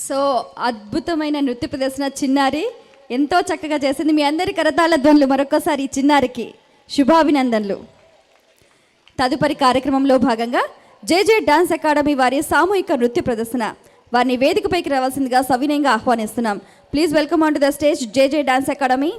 సో అద్భుతమైన నృత్య ప్రదర్శన చిన్నారి ఎంతో చక్కగా చేసింది. మీ అందరి కరతాళ ధ్వనులు మరొకసారి ఈ చిన్నారికి శుభాభినందనలు. తదుపరి కార్యక్రమంలో భాగంగా జేజే డాన్స్ అకాడమీ వారి సామూహిక నృత్య ప్రదర్శన. వారిని వేదికపైకి రావాల్సిందిగా సవినయంగా ఆహ్వానిస్తున్నాం. Please welcome on to the stage JJ dance academy.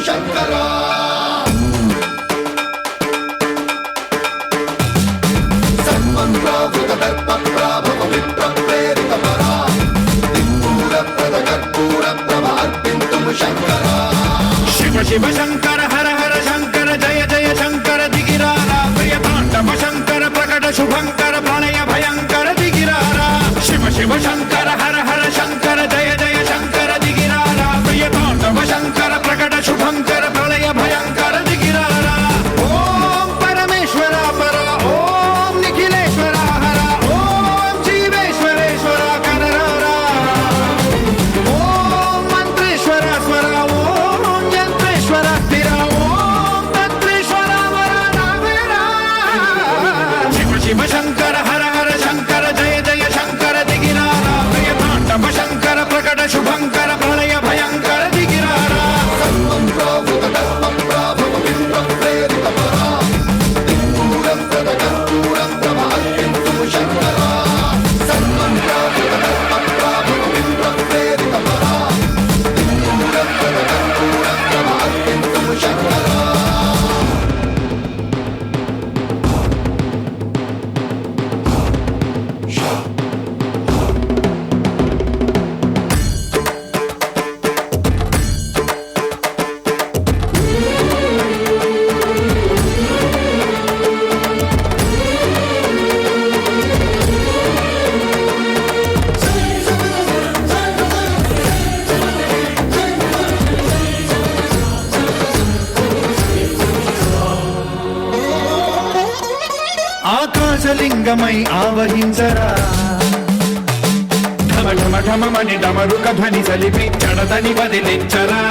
శంకరా సన్మన్రావృత దర్ప ప్రాభవ విప్ర ప్రేరిత పరా దిక్పూర ప్రద కర్పూర ప్రభ అర్పింతుము శంకరా. శివ శివ శంకర హర హర శంకర జయ జయ శంకర దిగిరారా ప్రియతాండవ శంకర ప్రకట శుభంకర ప్రళయ భయంకర దిగిరారా. శివ శివ శంకర హర హర శంకర జయ జయ శంకర దిగిరారా ప్రియతాండవ శంకర ప్రకట శుభంకర ప్రళయ భయంకర దిగిరారా. లింగమై ఆవహించరా ఢమ ఢమ ఢమమని డమరుక ధ్వని సలిపి జడదని వదిలించరా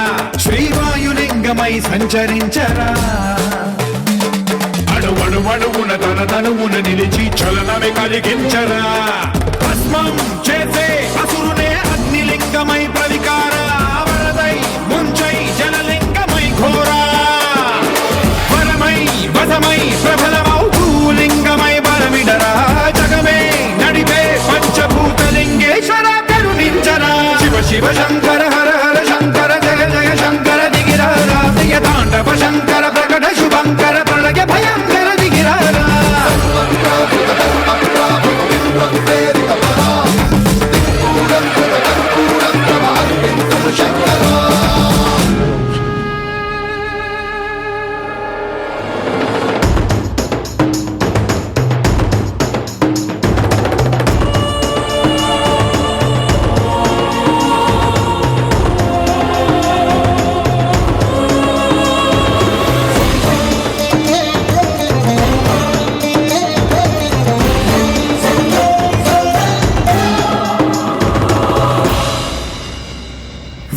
శ్రీవాయులింగమై సంచరించరా అణువణువున తన తనువున నిలిచి చలనమే కలిగించరా భస్మం చేసే అసురునే అగ్నిలింగమై ప్రవికార వరదై ముంచై జలలింగమై ఘోరా వరమై వసమై ప్రబలమౌ భూలింగమై బలమిడరా జగమే నడిపే పంచభూతలింగేశ్వర కరుణించరా శివ శివ శంకర హర హర శంకర జయ జయ శంకర దిగిరారా ప్రియ తాండవ శంకర ప్రకట శుభంకర ప్రళయ భయంకర దిగిరారా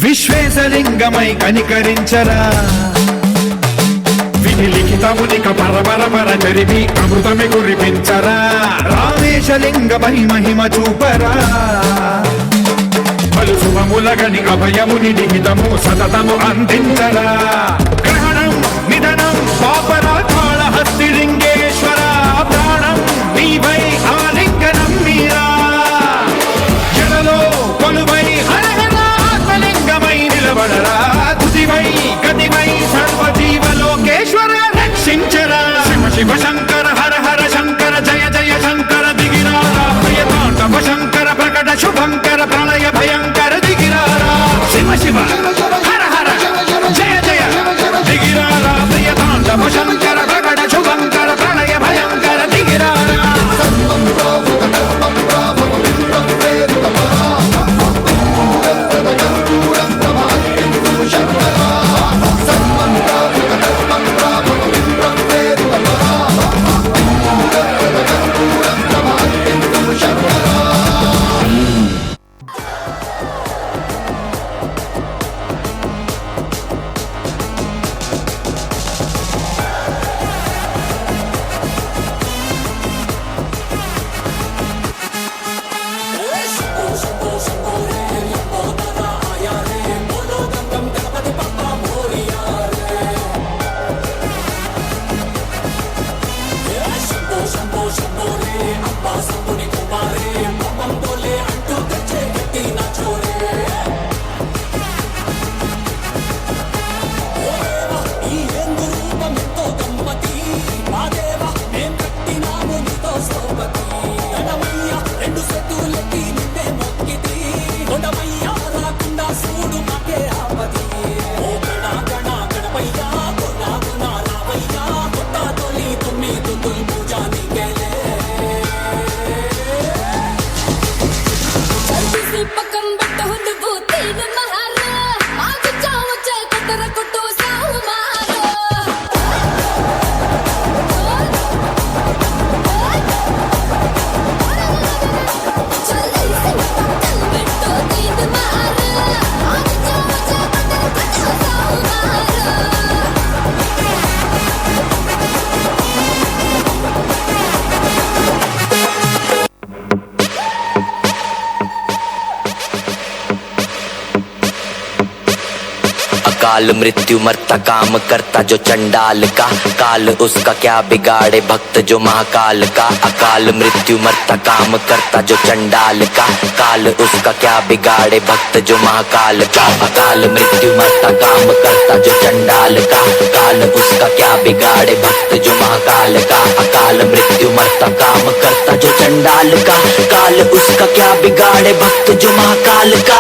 విశ్వేశలింగమై కనికరించరా విధి లిఖితమునిక పరపర జరిపి అమృతమి కురిపించరా రామేశలింగమై మహిమ చూపరా పలు శుభములగని అభయముని నిహితము సతతము అందించరా గ్రహణం నిధనం పాపరా కాళహస్తి లింగేశ్వర ప్రాణం నీవై ఆలింగనం మీరా జడలో కొలువై హరహరాత్మలింగమై నిలబడరా తుదివై గతివై సర్వజీవలోకేశ్వర రక్షించరా శివ శివ శంకర హర హర శంకర జయ జయ శంకర దిగిరారా ప్రియ తాండవ శంకర ప్రకట శుభంకర ప్రళయ భయంకర దిగిరారా శివ శివ హర హర జయ జయ దిగిరారా ప్రియ తాండవ శంకర ప్రకట శుభంకర ప్రళయ భయంకర దిగిరారా काल मृत्यु मरता काम करता जो चंडाल का काल उसका क्या बिगाड़े भक्त जो महाकाल का अकाल मृत्यु मरता काम करता जो चंडाल का काल उसका क्या बिगाड़े भक्त जो महाकाल का अकाल मृत्यु मरता काम करता जो चंडाल का काल उसका क्या बिगाड़े भक्त जो महाकाल का अकाल मृत्यु मरता काम करता जो चंडाल का काल उसका क्या बिगाड़े भक्त जो महाकाल का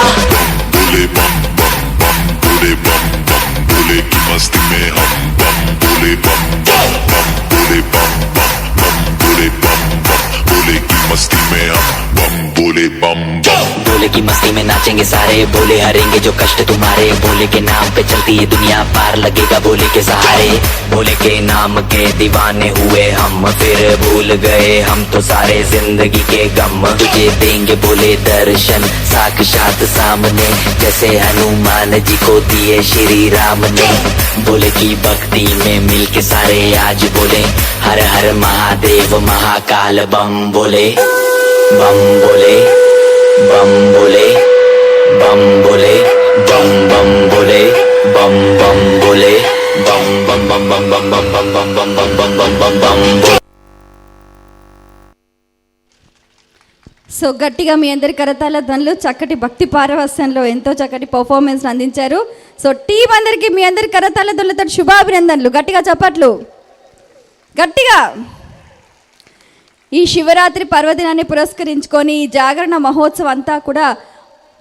बोले बम बम बम बोले बम बम बोले की मस्ती में हम बम बोले बम बम बम बोले बम बम बम बोले बम बम बोले की मस्ती में हम बम बोले बम बम बोले की मस्ती में नाचेंगे करेंगे सारे, भोले हरेंगे जो कष्ट तुम्हारे। भोले के नाम पे चलती है दुनिया पार, लगेगा भोले के सहारे। भोले के नाम के दीवाने हुए हम, फिर भूल गए हम तो सारे जिंदगी के गम। तुझे देंगे भोले दर्शन साक्षात सामने, जैसे हनुमान जी को दिए श्री राम ने। भोले की भक्ति में मिल के सारे आज बोले, हर हर महादेव महाकाल बम बोले, बम बोले, बम बोले, बम बोले, बम बम बोले, बम बम बोले, बम बम बम बम बम बम बम बम बम बम बम बम बम बम। సో గట్టిగా మీ అందరి కరతాల ధ్వనులు చక్కటి భక్తి పారవస్యంలో ఎంతో చక్కటి పర్ఫార్మెన్స్ అందించారు. సో టీం అందరికీ మీ అందరి కరతాల ధ్వనులతో శుభాభినందనలు. గట్టిగా చప్పట్లు, గట్టిగా. ఈ శివరాత్రి పర్వదినాన్ని పురస్కరించుకొని ఈ జాగరణ మహోత్సవం అంతా కూడా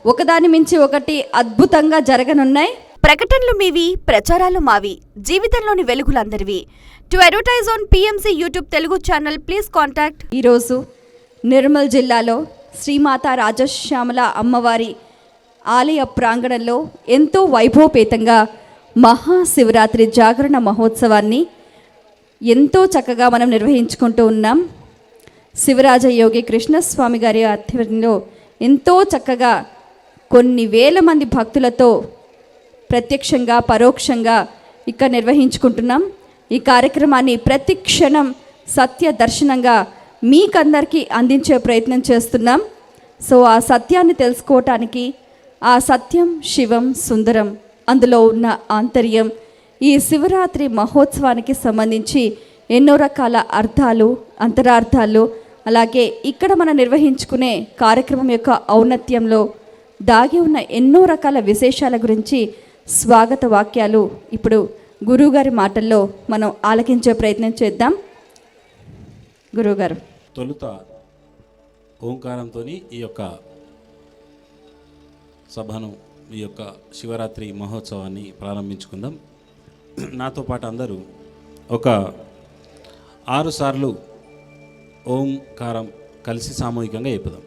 ఒకదాని మించి ఒకటి అద్భుతంగా జరగనున్నాయి. ప్రకటనలు మీవి, ప్రచారాలు మావి, జీవితంలోని వెలుగులందరివి. To advertise on PMC YouTube Telugu channel please contact. ఈరోజు నిర్మల్ జిల్లాలో శ్రీమాత రాజశ్యామల అమ్మవారి ఆలయ ప్రాంగణంలో ఎంతో వైభవపేతంగా మహాశివరాత్రి జాగరణ మహోత్సవాన్ని ఎంతో చక్కగా మనం నిర్వహించుకుంటూ ఉన్నాం. శివరాజ యోగి కృష్ణస్వామి గారి ఆధ్వర్యంలో ఎంతో చక్కగా కొన్ని వేల మంది భక్తులతో ప్రత్యక్షంగా పరోక్షంగా ఇక్కడ నిర్వహించుకుంటున్నాం. ఈ కార్యక్రమాన్ని ప్రతి క్షణం సత్య దర్శనంగా మీకందరికీ అందించే ప్రయత్నం చేస్తున్నాం. సో ఆ సత్యాన్ని తెలుసుకోవటానికి, ఆ సత్యం శివం సుందరం, అందులో ఉన్న ఆంతర్యం, ఈ శివరాత్రి మహోత్సవానికి సంబంధించి ఎన్నో రకాల అర్థాలు, అంతరార్థాలు, అలాగే ఇక్కడ మనం నిర్వహించుకునే కార్యక్రమం యొక్క ఔన్నత్యంలో దాగి ఉన్న ఎన్నో రకాల విశేషాల గురించి స్వాగత వాక్యాలు ఇప్పుడు గురువుగారి మాటల్లో మనం ఆలకించే ప్రయత్నం చేద్దాం. గురువుగారు. తొలుత ఓంకారంతో ఈ యొక్క సభను, ఈ యొక్క శివరాత్రి మహోత్సవాన్ని ప్రారంభించుకుందాం. నాతో పాటు అందరూ ఒక 6 సార్లు ఓంకారం కలిసి సామూహికంగా చెప్పుదాం.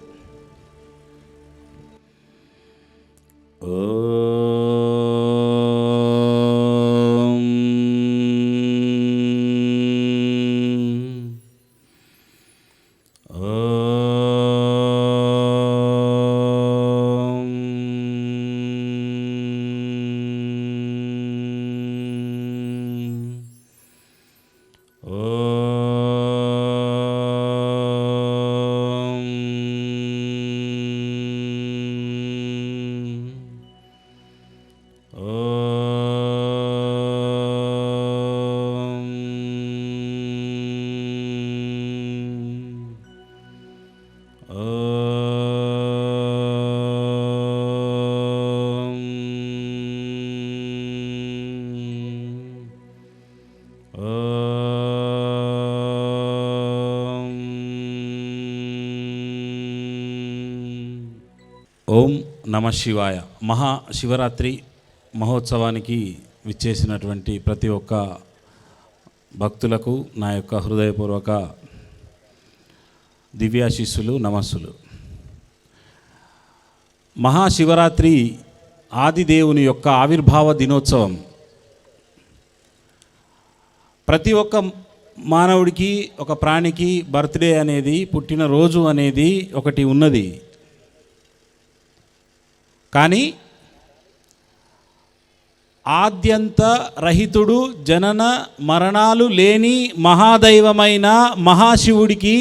ఓం నమ శివాయ. మహాశివరాత్రి మహోత్సవానికి విచ్చేసినటువంటి ప్రతి ఒక్క భక్తులకు నా యొక్క హృదయపూర్వక దివ్యాశీస్సులు, నమస్సులు. మహాశివరాత్రి ఆదిదేవుని యొక్క ఆవిర్భావ దినోత్సవం. ప్రతి ఒక్క మానవుడికి, ఒక ప్రాణికి బర్త్డే అనేది, పుట్టినరోజు అనేది ఒకటి ఉన్నది. కానీ ఆద్యంత రహితుడు, జనన మరణాలు లేని మహాదైవమైన మహాశివుడికి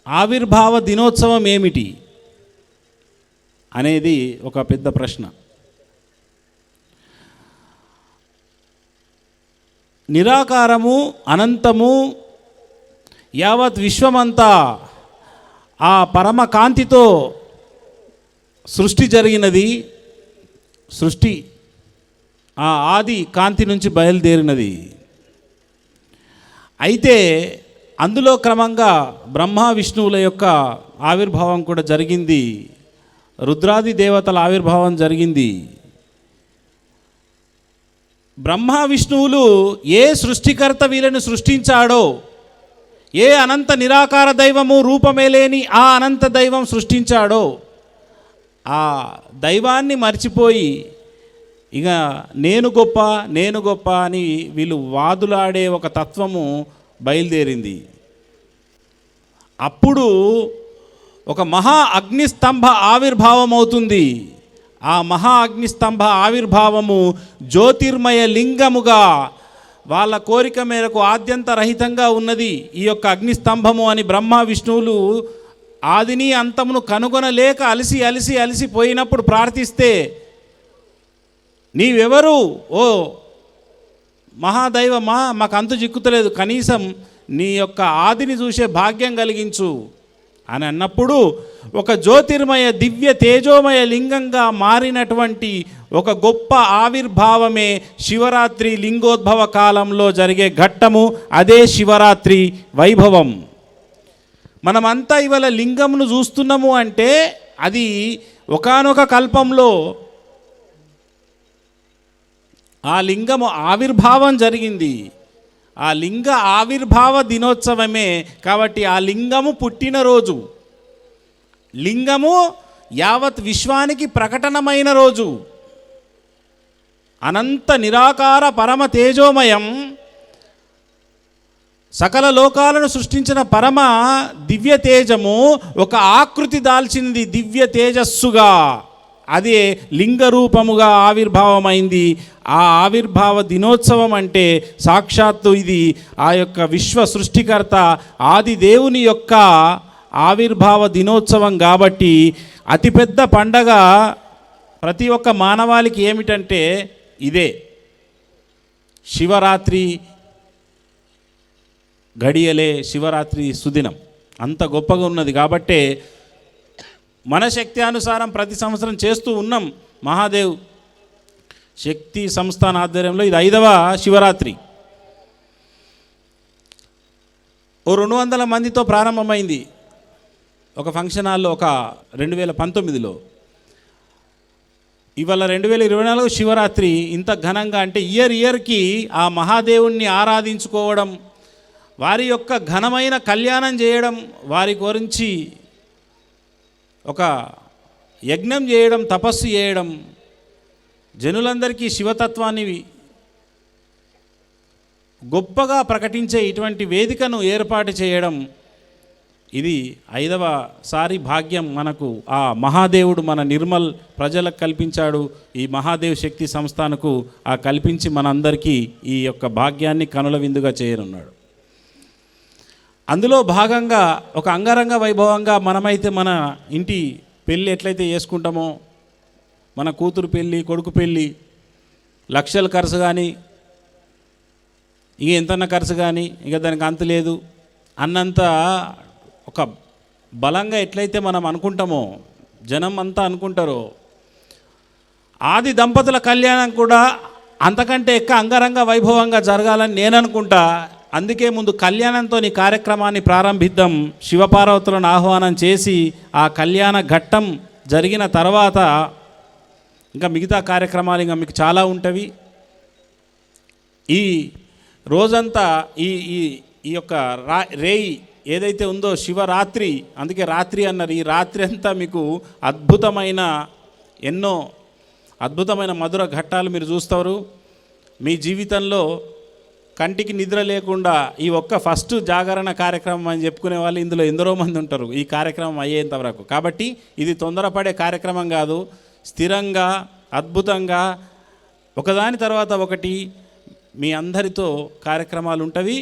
ఆవిర్భావ దినోత్సవం ఏమిటి అనేది ఒక పెద్ద ప్రశ్న. నిరాకారము, అనంతము, యావత్ విశ్వమంతా ఆ పరమ కాంతితో సృష్టి జరిగినది. సృష్టి ఆ ఆది కాంతి నుంచి బయలుదేరినది. అయితే అందులో క్రమంగా బ్రహ్మ విష్ణువుల యొక్క ఆవిర్భావం కూడా జరిగింది. రుద్రాది దేవతల ఆవిర్భావం జరిగింది. బ్రహ్మ విష్ణువులు ఏ సృష్టికర్త వీళ్ళను సృష్టించాడో, ఏ అనంత నిరాకార దైవము, రూపమే లేని ఆ అనంత దైవం సృష్టించాడో, ఆ దైవాన్ని మర్చిపోయి ఇక నేను గొప్ప అని వీళ్ళు వాదులాడే ఒక తత్వము బయలుదేరింది. అప్పుడు ఒక మహా అగ్నిస్తంభ ఆవిర్భావం అవుతుంది. ఆ మహా అగ్నిస్తంభ ఆవిర్భావము జ్యోతిర్మయ లింగముగా వాళ్ళ కోరిక మేరకు ఆద్యంతరహితంగా ఉన్నది ఈ యొక్క అగ్నిస్తంభము అని బ్రహ్మ విష్ణువులు ఆదిని అంతమును కనుగొనలేక అలసిపోయినప్పుడు ప్రార్థిస్తే, నీవెవరు ఓ మహాదైవమా, మాకు అంతు చిక్కుతలేదు, కనీసం నీ యొక్క ఆదిని చూసే భాగ్యం కలిగించు అని అన్నప్పుడు ఒక జ్యోతిర్మయ దివ్య తేజోమయ లింగంగా మారినటువంటి ఒక గొప్ప ఆవిర్భావమే శివరాత్రి లింగోద్భవ కాలంలో జరిగే ఘట్టము. అదే శివరాత్రి వైభవం. మనమంతా ఇవాళ లింగంను చూస్తున్నాము అంటే అది ఒకానొక కల్పంలో ఆ లింగము ఆవిర్భావం జరిగింది. ఆ లింగ ఆవిర్భావ దినోత్సవమే కాబట్టి ఆ లింగము పుట్టినరోజు, లింగము యావత్ విశ్వానికి ప్రకటనమైన రోజు. అనంత నిరాకార పరమ తేజోమయం, సకల లోకాలను సృష్టించిన పరమ దివ్య తేజము ఒక ఆకృతి దాల్చింది దివ్య తేజస్సుగా. అదే లింగ రూపముగా ఆవిర్భావమైంది. ఆ ఆవిర్భావ దినోత్సవం అంటే సాక్షాత్తు ఇది ఆ యొక్క విశ్వ సృష్టికర్త ఆదిదేవుని యొక్క ఆవిర్భావ దినోత్సవం కాబట్టి అతిపెద్ద పండగ ప్రతి ఒక్క మానవాళికి ఏమిటంటే ఇదే శివరాత్రి గడియలే, శివరాత్రి సుదినం అంత గొప్పగా ఉన్నది. కాబట్టే మన శక్తి అనుసారం ప్రతి సంవత్సరం చేస్తూ ఉన్నాం. మహాదేవ్ శక్తి సంస్థాన ఆధ్వర్యంలో ఇది 5వ శివరాత్రి. ఓ 200 మందితో ప్రారంభమైంది ఒక ఫంక్షన్ హాల్లో ఒక 2019లో. ఇవాళ 2024 శివరాత్రి ఇంత ఘనంగా అంటే ఇయర్కి ఆ మహాదేవుణ్ణి ఆరాధించుకోవడం, వారి యొక్క ఘనమైన కళ్యాణం చేయడం, వారి గురించి ఒక యజ్ఞం చేయడం, తపస్సు చేయడం, జనులందరికీ శివతత్వాన్ని గొప్పగా ప్రకటించే ఇటువంటి వేదికను ఏర్పాటు చేయడం, ఇది 5వ సారి భాగ్యం మనకు ఆ మహాదేవుడు మన నిర్మల్ ప్రజలకు కల్పించాడు. ఈ మహాదేవ్ శక్తి సంస్థానకు ఆ కల్పించి మనందరికీ ఈ యొక్క భాగ్యాన్ని కనుల విందుగా చేయనున్నాడు. అందులో భాగంగా ఒక అంగరంగ వైభవంగా మనమైతే మన ఇంటి పెళ్ళి ఎట్లయితే చేసుకుంటామో, మన కూతురు పెళ్ళి, కొడుకు పెళ్ళి, లక్షల ఖర్చు కానీ ఇక ఎంతన్నా ఖర్చు కానీ ఇక దానికి అంత లేదు అన్నంత ఒక బలంగా ఎట్లయితే మనం అనుకుంటామో, జనం అంతా అనుకుంటారో, ఆది దంపతుల కళ్యాణం కూడా అంతకంటే ఎక్కువ అంగరంగ వైభవంగా జరగాలని నేను అనుకుంటా. అందుకే ముందు కళ్యాణంతో ఈ కార్యక్రమాన్ని ప్రారంభిద్దాం. శివపార్వతులను ఆహ్వానం చేసి ఆ కళ్యాణ ఘట్టం జరిగిన తర్వాత ఇంకా మిగతా కార్యక్రమాలు ఇంకా మీకు చాలా ఉంటవి. ఈ రోజంతా ఈ ఈ ఈ యొక్క రేయి ఏదైతే ఉందో శివరాత్రి, అందుకే రాత్రి అన్నారు. ఈ రాత్రి అంతా మీకు ఎన్నో అద్భుతమైన మధుర ఘట్టాలు మీరు చూస్తారు. మీ జీవితంలో కంటికి నిద్ర లేకుండా ఈ ఒక్క ఫస్ట్ జాగరణ కార్యక్రమం అని చెప్పుకునే వాళ్ళు ఇందులో ఎందరో మంది ఉంటారు ఈ కార్యక్రమం అయ్యేంత వరకు. కాబట్టి ఇది తొందరపడే కార్యక్రమం కాదు. స్థిరంగా అద్భుతంగా ఒకదాని తర్వాత ఒకటి మీ అందరితో కార్యక్రమాలు ఉంటవి.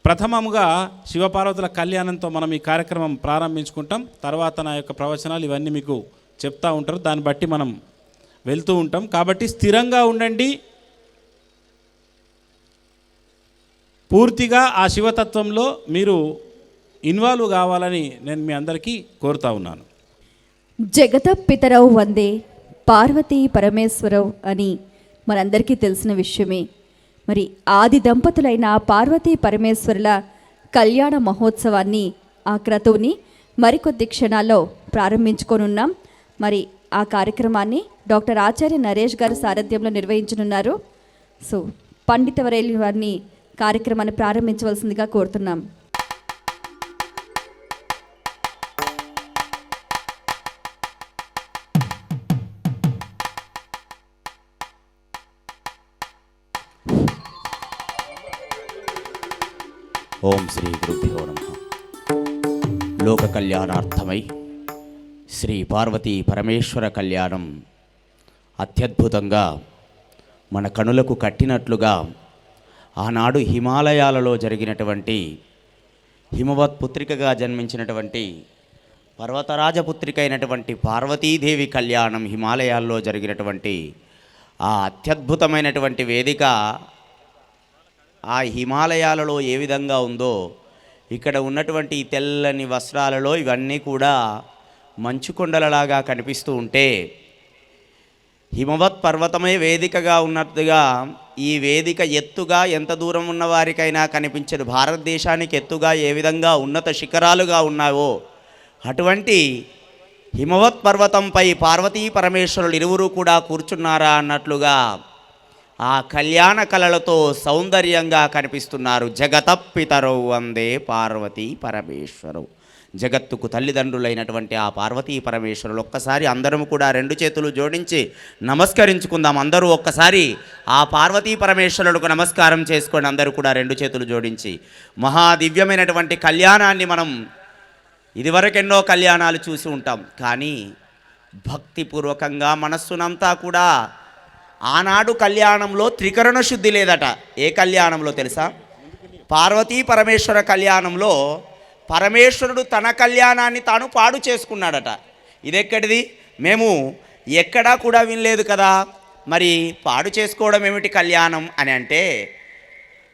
ప్రథమముగా శివపార్వతుల కళ్యాణంతో మనం ఈ కార్యక్రమం ప్రారంభించుకుంటాం. తర్వాత నా యొక్క ప్రవచనాలు ఇవన్నీ మీకు చెప్తూ ఉంటారు. దాన్ని బట్టి మనం వెళ్తూ ఉంటాం. కాబట్టి స్థిరంగా ఉండండి. పూర్తిగా ఆ శివతత్వంలో మీరు ఇన్వాల్వ్ కావాలని నేను మీ అందరికీ కోరుతా ఉన్నాను. జగత పితరౌ వందే పార్వతీ పరమేశ్వరౌ అని మనందరికీ తెలిసిన విషయమే. మరి ఆది దంపతులైన పార్వతీ పరమేశ్వరుల కళ్యాణ మహోత్సవాన్ని, ఆ క్రతువుని మరికొద్ది క్షణాల్లో ప్రారంభించుకొనున్నాం. మరి ఆ కార్యక్రమాన్ని డాక్టర్ ఆచార్య నరేష్ గారి సారథ్యంలో నిర్వహించనున్నారు. సో పండితవరేలి వారిని కార్యక్రమాన్ని ప్రారంభించవలసిందిగా కోరుతున్నాం. ఓం శ్రీ గురుభ్యో నమః. లోక కళ్యాణార్థమై శ్రీ పార్వతీ పరమేశ్వర కళ్యాణం అత్యద్భుతంగా మన కనులకు కట్టినట్లుగా ఆనాడు హిమాలయాలలో జరిగినటువంటి హిమవత్ పుత్రికగా జన్మించినటువంటి పర్వతరాజపుత్రిక అయినటువంటి పార్వతీదేవి కళ్యాణం హిమాలయాల్లో జరిగినటువంటి ఆ అత్యద్భుతమైనటువంటి వేదిక ఆ హిమాలయాలలో ఏ విధంగా ఉందో ఇక్కడ ఉన్నటువంటి ఈ తెల్లని వస్త్రాలలో ఇవన్నీ కూడా మంచుకొండలలాగా కనిపిస్తూ ఉంటే హిమవత్ పర్వతమే వేదికగా ఉన్నట్టుగా ఈ వేదిక ఎత్తుగా ఎంత దూరం ఉన్న వారికైనా కనిపించదు. భారతదేశానికి ఎత్తుగా ఏ విధంగా ఉన్నత శిఖరాలుగా ఉన్నావో అటువంటి హిమవత్ పర్వతంపై పార్వతీ పరమేశ్వరులు ఇరువురు కూడా కూర్చున్నారా అన్నట్లుగా ఆ కళ్యాణ కళలతో సౌందర్యంగా కనిపిస్తున్నారు. జగతపితరౌ వందే పార్వతీ పరమేశ్వరు. జగత్తుకు తల్లిదండ్రులైనటువంటి ఆ పార్వతీ పరమేశ్వరులు ఒక్కసారి అందరం కూడా రెండు చేతులు జోడించి నమస్కరించుకుందాం. అందరూ ఒక్కసారి ఆ పార్వతీ పరమేశ్వరులకు నమస్కారం చేసుకోండి. అందరూ కూడా రెండు చేతులు జోడించి మహాదివ్యమైనటువంటి కళ్యాణాన్ని మనం ఇదివరకెన్నో కళ్యాణాలు చూసి ఉంటాం. కానీ భక్తిపూర్వకంగా మనస్సునంతా కూడా ఆనాడు కళ్యాణంలో త్రికరణ శుద్ధి లేదట. ఏ కళ్యాణంలో తెలుసా? పార్వతీ పరమేశ్వర కళ్యాణంలో పరమేశ్వరుడు తన కళ్యాణాన్ని తాను పాడు చేసుకున్నాడట. ఇదెక్కడిది? మేము ఎక్కడా కూడా వినలేదు కదా. మరి పాడు చేసుకోవడం ఏమిటి కళ్యాణం అని అంటే,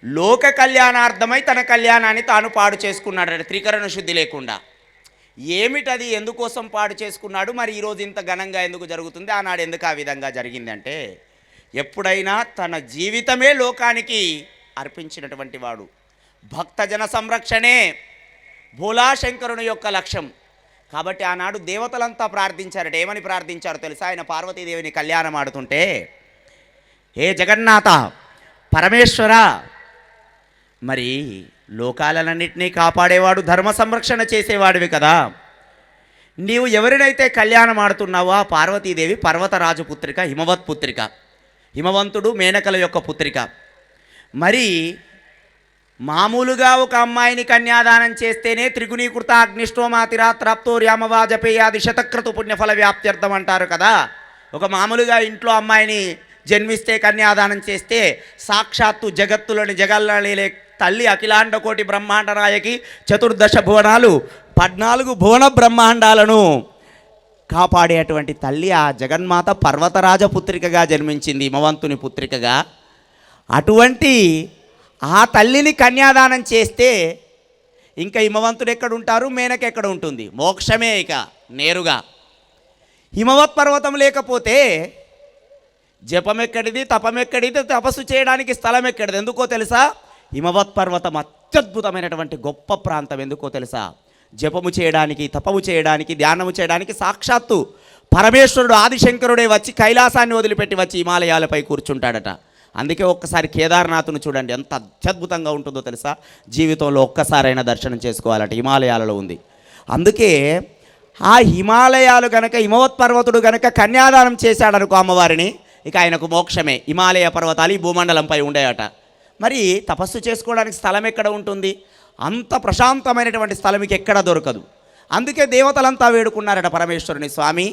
లోక కళ్యాణార్థమై తన కళ్యాణాన్ని తాను పాడు చేసుకున్నాడట త్రికరణ శుద్ధి లేకుండా. ఏమిటది? ఎందుకోసం పాడు చేసుకున్నాడు? మరి ఈరోజు ఇంత ఘనంగా ఎందుకు జరుగుతుంది? ఆనాడు ఎందుకు ఆ విధంగా జరిగిందంటే, ఎప్పుడైనా తన జీవితమే లోకానికి అర్పించినటువంటి వాడు. భక్తజన సంరక్షణే భోలాశంకరుని యొక్క లక్ష్యం. కాబట్టి ఆనాడు దేవతలంతా ప్రార్థించారట. ఏమని ప్రార్థించారో తెలుసా? ఆయన పార్వతీదేవిని కళ్యాణం ఆడుతుంటే, హే జగన్నాథ పరమేశ్వర, మరి లోకాలన్నింటినీ కాపాడేవాడు, ధర్మ సంరక్షణ చేసేవాడివి కదా, నీవు ఎవరినైతే కళ్యాణం ఆడుతున్నావో ఆ పార్వతీదేవి పర్వతరాజు పుత్రిక, హిమవత్ పుత్రిక, హిమవంతుడు మేనకల యొక్క పుత్రిక. మరి మామూలుగా ఒక అమ్మాయిని కన్యాదానం చేస్తేనే త్రిగుణీకృత అగ్నిష్టోమాతిరాత్రాప్తోర్యామవా జపేయాది శతక్రతు పుణ్యఫల వ్యాప్త్యర్థం అంటారు కదా. ఒక మామూలుగా ఇంట్లో అమ్మాయిని జన్మిస్తే కన్యాదానం చేస్తే సాక్షాత్తు జగత్తులోని జగల్లే తల్లి అఖిలాండ కోటి బ్రహ్మాండ నాయకి 14 భువనాలు 14 భువన బ్రహ్మాండాలను కాపాడేటువంటి తల్లి ఆ జగన్మాత పర్వతరాజ పుత్రికగా జన్మించింది, హిమవంతుని పుత్రికగా. అటువంటి ఆ తల్లిని కన్యాదానం చేస్తే ఇంకా హిమవంతుడు ఎక్కడుంటారు, మేనక ఎక్కడ ఉంటుంది? మోక్షమే ఇక నేరుగా. హిమవత్ పర్వతం లేకపోతే జపం ఎక్కడిది, తపం ఎక్కడిది, తపస్సు చేయడానికి స్థలం ఎక్కడిది? ఎందుకో తెలుసా? హిమవత్ పర్వతం అత్యద్భుతమైనటువంటి గొప్ప ప్రాంతం. ఎందుకో తెలుసా? జపము చేయడానికి, తపము చేయడానికి, ధ్యానము చేయడానికి సాక్షాత్తు పరమేశ్వరుడు ఆదిశంకరుడే వచ్చి కైలాసాన్ని వదిలిపెట్టి వచ్చి హిమాలయాలపై కూర్చుంటాడట. అందుకే ఒక్కసారి కేదార్నాథ్ను చూడండి, ఎంత అత్యద్భుతంగా ఉంటుందో తెలుసా? జీవితంలో ఒక్కసారైనా దర్శనం చేసుకోవాలంటే హిమాలయాలలో ఉంది. అందుకే ఆ హిమాలయాలు గనక, హిమవత్ పర్వతుడు గనక కన్యాదానం చేశాడనుకో అమ్మవారిని, ఇక ఆయనకు మోక్షమే. హిమాలయ పర్వతాలు ఈ భూమండలంపై ఉండేయట. మరి తపస్సు చేసుకోవడానికి స్థలం ఎక్కడ ఉంటుంది? అంత ప్రశాంతమైనటువంటి స్థలం ఎక్కడ దొరకదు. అందుకే దేవతలంతా వేడుకున్నారట పరమేశ్వరుని, స్వామి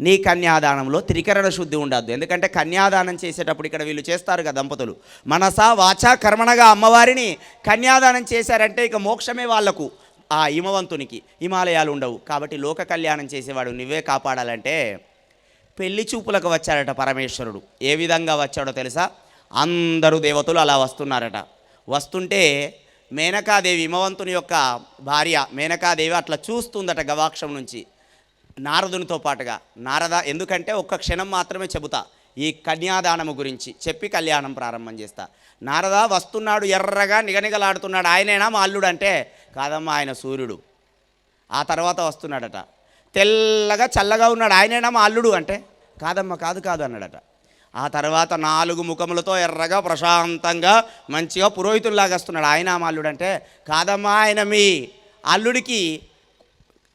నీ కన్యాదానంలో త్రికరణ శుద్ధి ఉండద్దు. ఎందుకంటే కన్యాదానం చేసేటప్పుడు ఇక్కడ వీళ్ళు చేస్తారు కదా దంపతులు, మనసా వాచా కర్మణగా అమ్మవారిని కన్యాదానం చేశారంటే ఇక మోక్షమే వాళ్లకు, ఆ హిమవంతునికి. హిమాలయాలు ఉండవు. కాబట్టి లోక కళ్యాణం చేసేవాడు నువ్వే కాపాడాలంటే పెళ్లి చూపులకు వచ్చాడట పరమేశ్వరుడు. ఏ విధంగా వచ్చాడో తెలుసా? అందరూ దేవతలు అలా వస్తున్నారట. వస్తుంటే మేనకాదేవి, హిమవంతుని యొక్క భార్య మేనకాదేవి అట్లా చూస్తుందట గవాక్షం నుంచి నారదునితో పాటుగా. నారద, ఎందుకంటే ఒక్క క్షణం మాత్రమే చెబుతా ఈ కన్యాదానము గురించి చెప్పి కళ్యాణం ప్రారంభం చేస్తా. నారద వస్తున్నాడు, ఎర్రగా నిగనిగలాడుతున్నాడు, ఆయనేనా మా అల్లుడు అంటే, కాదమ్మా ఆయన సూర్యుడు. ఆ తర్వాత వస్తున్నాడట, తెల్లగా చల్లగా ఉన్నాడు, ఆయనేనా మా అల్లుడు అంటే, కాదమ్మా కాదు అన్నాడట. ఆ తర్వాత 4 ముఖములతో ఎర్రగా ప్రశాంతంగా మంచిగా పురోహితుల్లాగా వస్తున్నాడు, ఆయన మా అల్లుడు అంటే, కాదమ్మా ఆయన మీ అల్లుడికి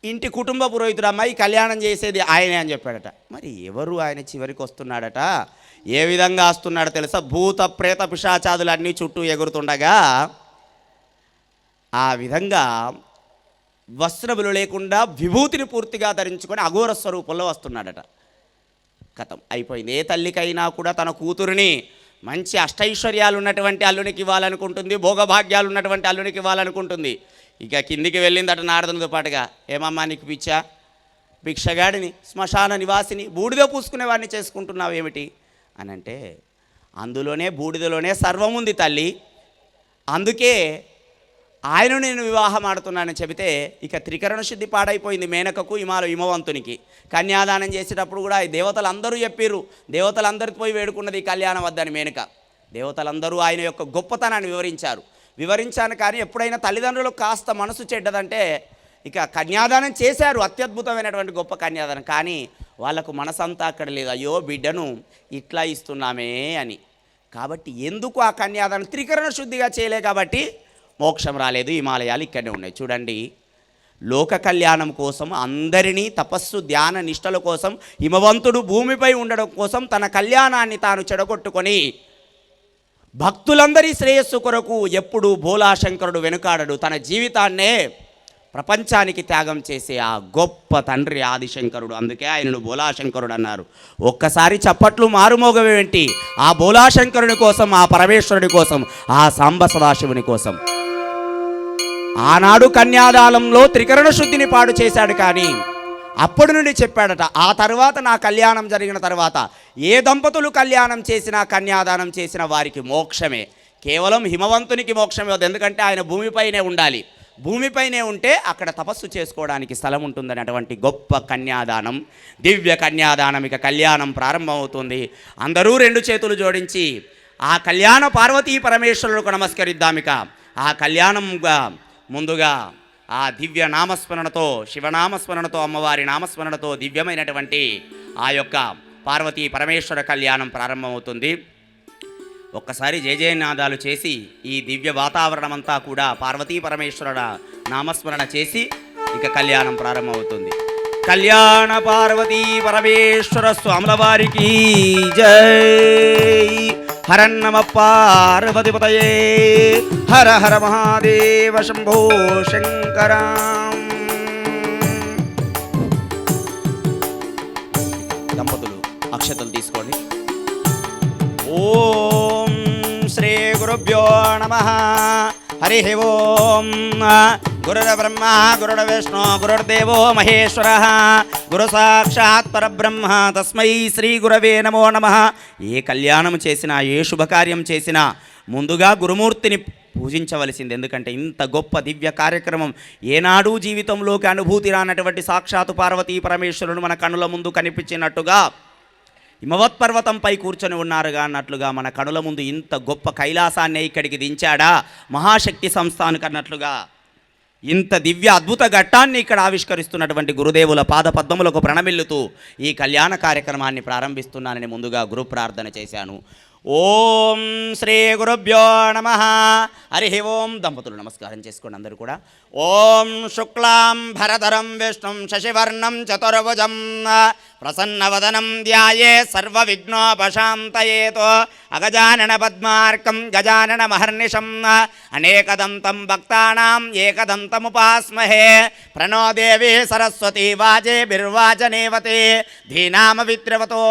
ఇంటి కుటుంబ పురోహితుడు అమ్మాయి కళ్యాణం చేసేది ఆయనే అని చెప్పాడట. మరి ఎవరు ఆయన చివరికి వస్తున్నాడట? ఏ విధంగా వస్తున్నాడో తెలుసా? భూత ప్రేత పిశాచాదులు అన్నీ చుట్టూ ఎగురుతుండగా ఆ విధంగా వస్త్రములు లేకుండా విభూతిని పూర్తిగా ధరించుకొని అఘోర స్వరూపంలో వస్తున్నాడట. కథం అయిపోయింది. ఏ తల్లికైనా కూడా తన కూతురిని మంచి అష్టైశ్వర్యాలు ఉన్నటువంటి అల్లునికి ఇవ్వాలనుకుంటుంది, భోగభాగ్యాలు ఉన్నటువంటి అల్లునికి ఇవ్వాలనుకుంటుంది. ఇక కిందికి వెళ్ళిందట నారదునితో పాటుగా, ఏమమ్మా నీకు పిచ్చా, భిక్షగాడిని, శ్మశాన నివాసిని, బూడిద పూసుకునేవాడిని చేసుకుంటున్నావు ఏమిటి అని అంటే, అందులోనే బూడిదలోనే సర్వం ఉంది తల్లి, అందుకే ఆయనను నేను వివాహం ఆడుతున్నానని చెబితే ఇక త్రికరణ శుద్ధి పాడైపోయింది మేనకకు, హిమవంతునికి. కన్యాదానం చేసేటప్పుడు కూడా ఈ దేవతలందరూ చెప్పారు, దేవతలందరితో పోయి వేడుకున్నది ఈ కళ్యాణం వద్దని మేనక. దేవతలందరూ ఆయన యొక్క గొప్పతనాన్ని వివరించాను. కానీ ఎప్పుడైనా తల్లిదండ్రులకు కాస్త మనసు చెడ్డదంటే ఇక కన్యాదానం చేశారు, అత్యద్భుతమైనటువంటి గొప్ప కన్యాదానం. కానీ వాళ్ళకు మనసంతా అక్కడ లేదు, అయ్యో బిడ్డను ఇట్లా ఇస్తున్నామే అని. కాబట్టి ఎందుకు ఆ కన్యాదానం త్రికరణ శుద్ధిగా చేయలే కాబట్టి మోక్షం రాలేదు. హిమాలయాలు ఇక్కడనే ఉన్నాయి. చూడండి, లోక కళ్యాణం కోసం అందరినీ తపస్సు ధ్యాన నిష్టల కోసం హిమవంతుడు భూమిపై ఉండడం కోసం తన కళ్యాణాన్ని తాను చెడగొట్టుకొని భక్తులందరి శ్రేయస్సు కొరకు ఎప్పుడు భోలాశంకరుడు వెనుకాడడు. తన జీవితాన్నే ప్రపంచానికి త్యాగం చేసే ఆ గొప్ప తండ్రి ఆదిశంకరుడు. అందుకే ఆయనను భోలాశంకరుడు అన్నారు. ఒక్కసారి చప్పట్లు మారుమోగవేంటి ఆ భోలాశంకరుని కోసం, ఆ పరమేశ్వరుడి కోసం, ఆ సాంబ సదాశివుని కోసం. ఆనాడు కన్యాదానంలో త్రికరణ శుద్ధిని పాడు చేశాడు. కానీ అప్పటి నుండి చెప్పాడట, ఆ తర్వాత నా కళ్యాణం జరిగిన తర్వాత ఏ దంపతులు కళ్యాణం చేసినా కన్యాదానం చేసిన వారికి మోక్షమే. కేవలం హిమవంతునికి మోక్షమే వద్దు, ఎందుకంటే ఆయన భూమిపైనే ఉండాలి. భూమిపైనే ఉంటే అక్కడ తపస్సు చేసుకోవడానికి స్థలం ఉంటుందని అటువంటి గొప్ప కన్యాదానం, దివ్య కన్యాదానం. ఇక కళ్యాణం ప్రారంభమవుతుంది. అందరూ రెండు చేతులు జోడించి ఆ కళ్యాణ పార్వతీ పరమేశ్వరులకు నమస్కరిద్దాం. ఇక ఆ కళ్యాణంగా ముందుగా ఆ దివ్య నామస్మరణతో, శివనామస్మరణతో, అమ్మవారి నామస్మరణతో దివ్యమైనటువంటి ఆ యొక్క పార్వతీ పరమేశ్వర కళ్యాణం ప్రారంభమవుతుంది. ఒక్కసారి జయజయనాదాలు చేసి ఈ దివ్య వాతావరణం అంతా కూడా పార్వతీ పరమేశ్వరుల నామస్మరణ చేసి ఇక కళ్యాణం ప్రారంభమవుతుంది. కళ్యాణ పార్వతీ పరమేశ్వర స్వాముల వారికి జై. హరన్నమ పార్వతిపతయే, హర హర మహాదేవ శంభో శంకర. దంపతులు అక్షతలు తీసుకోండి. ఓం శ్రీ గురుభ్యో నమః. హరి ఓం. గురుర్బ్రహ్మ గురుర్విష్ణు గురుర్దేవో మహేశ్వరః, గురు సాక్షాత్ పరబ్రహ్మ, తస్మై శ్రీ గురవే నమో నమః. ఏ కళ్యాణం చేసినా, ఏ శుభకార్యం చేసినా ముందుగా గురుమూర్తిని పూజించవలసింది. ఎందుకంటే ఇంత గొప్ప దివ్య కార్యక్రమం ఏనాడూ జీవితంలోకి అనుభూతి రానటువంటి సాక్షాత్ పార్వతీ పరమేశ్వరుడు మన కనుల ముందు కనిపించినట్టుగా హిమవత్ పర్వతంపై కూర్చొని ఉన్నారుగా అన్నట్లుగా మన కనుల ముందు ఇంత గొప్ప కైలాసాన్ని ఇక్కడికి దించాడా మహాశక్తి సంస్థానికి అన్నట్లుగా ఇంత దివ్య అద్భుత ఘట్టాన్ని ఇక్కడ ఆవిష్కరిస్తున్నటువంటి గురుదేవుల పాదపద్మములకు ప్రణమిల్లుతూ ఈ కళ్యాణ కార్యక్రమాన్ని ప్రారంభిస్తున్నానని ముందుగా గురు ప్రార్థన చేశాను. ఓం శ్రీ గురుభ్యో నమః. హరి ఓం. దంపతులు నమస్కారం చేసుకోండి అందరూ కూడా. ఓం శుక్లాం భరధరం విష్ణుం శశివర్ణం చతుర్భుజం ప్రసన్నవదనం ధ్యాయే సర్వవిఘ్నోపశాంతయేతో అగజానన పద్మార్కం గజానన మహర్నిశం అనేకదంతం భక్తానాం ఏకదంతముపాస్మహే. ప్రణో దేవి సరస్వతి వాజే బిర్వాజనేవతే ధీనామ విద్రవతో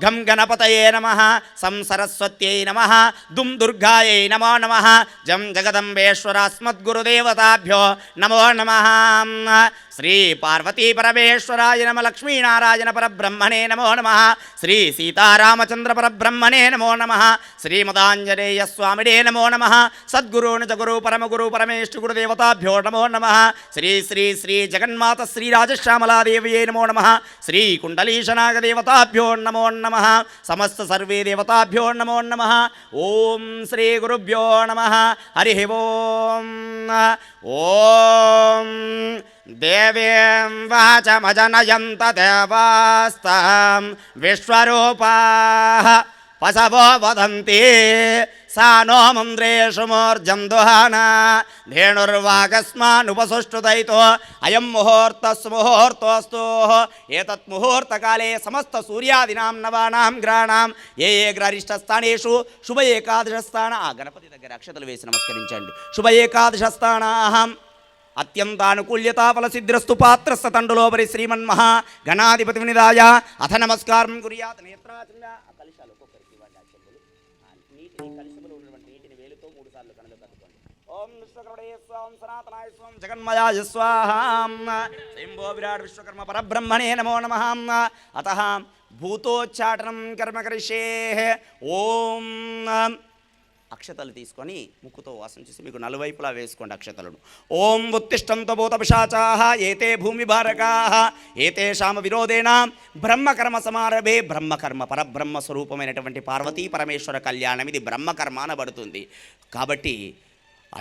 గం గణపతయే నమః. సం సరస్వత్యై నమః. దుం దుర్గాయై నమో నమః. జం జగదంబేశ్వరాస్మద్గురుదేవతాభ్యో నమో నమః. శ్రీ పార్వతీ పరమేశ్వరాయ నమ. లక్ష్మీనారాయణ పరబ్రహ్మణే నమో నమః. శ్రీ సీతారామచంద్ర పరబ్రహ్మణే నమో నమః. శ్రీమదాంజనేయ స్వామినే నమో నమః. సద్గురు నిజగురు పరమగురు పరమేష్ఠ గురుదేవతాభ్యో నమో నమః. శ్రీ శ్రీ శ్రీ జగన్మాత శ్రీ రాజశ్యామలాదేవ్యే నమో నమః. శ్రీ కుండలీశనాగదేవతాభ్యో నమో నమః. సమస్త సర్వే దేవతాభ్యో నమో నమః. ఓం శ్రీ గురుభ్యో నమః. హరి ఓం. ఓం దేవీం వాచమజనయంత దేవాస్తాం విశ్వరూపాః పశవో వదంతి సా నో మంద్రేషు మూర్జందుహానా ధేనుర్వాగస్మానుపసుష్టుదైతో అయం ముహూర్తస్ముహూర్తోస్తు ఏతత్ ముహూర్తకాలే సమస్త సూర్యాదినాం నవానాం గ్రహాణం ఏ గ్రహిష్టస్థానేషు శుభ ఏకాదశస్థాన ఆ గణపతి దగ్గర అక్షతలు వేసి నమస్కరించండి. శుభ ఏకాదశస్థానాహం అత్యంతానుకూల్యతాఫలసిద్ధిరస్తు పాత్రస్థ తండులోపరి శ్రీమన్మహా గణాధిపతి వినిదాయ అథ నమస్కారం కుర్యాత్ నేత్రాచంద కలిశాలు ఒక్కొక్కరికి ఇవ్వండి. ఆ చెంబులు నీటిని కలిసిములు ఉన్నటువంటి నీటిని వేలుతో 3 సార్లు కనులు కట్టుకోండి. ఓం విశ్వకర్మణే స్వాం సనాతనాయ స్వాం జగన్మయాయ స్వాహాం శంభో విరాట్ విశ్వకర్మ పరబ్రహ్మణే నమో నమః. అతః భూతోచ్చాటనం కర్మ కరిష్యే. ఓం అక్షతలు తీసుకొని ముక్కుతో వాసన చేసి మీకు నలువైపులా వేసుకోండి అక్షతలను. ఓం ఉత్తిష్టంతో భూత పిశాచాః ఏతే భూమి భారకాః ఏతేషామ విరోధేన బ్రహ్మకర్మ సమారభే. బ్రహ్మకర్మ పరబ్రహ్మ స్వరూపమైనటువంటి పార్వతీ పరమేశ్వర కళ్యాణం ఇది బ్రహ్మకర్మ అనబడుతుంది. కాబట్టి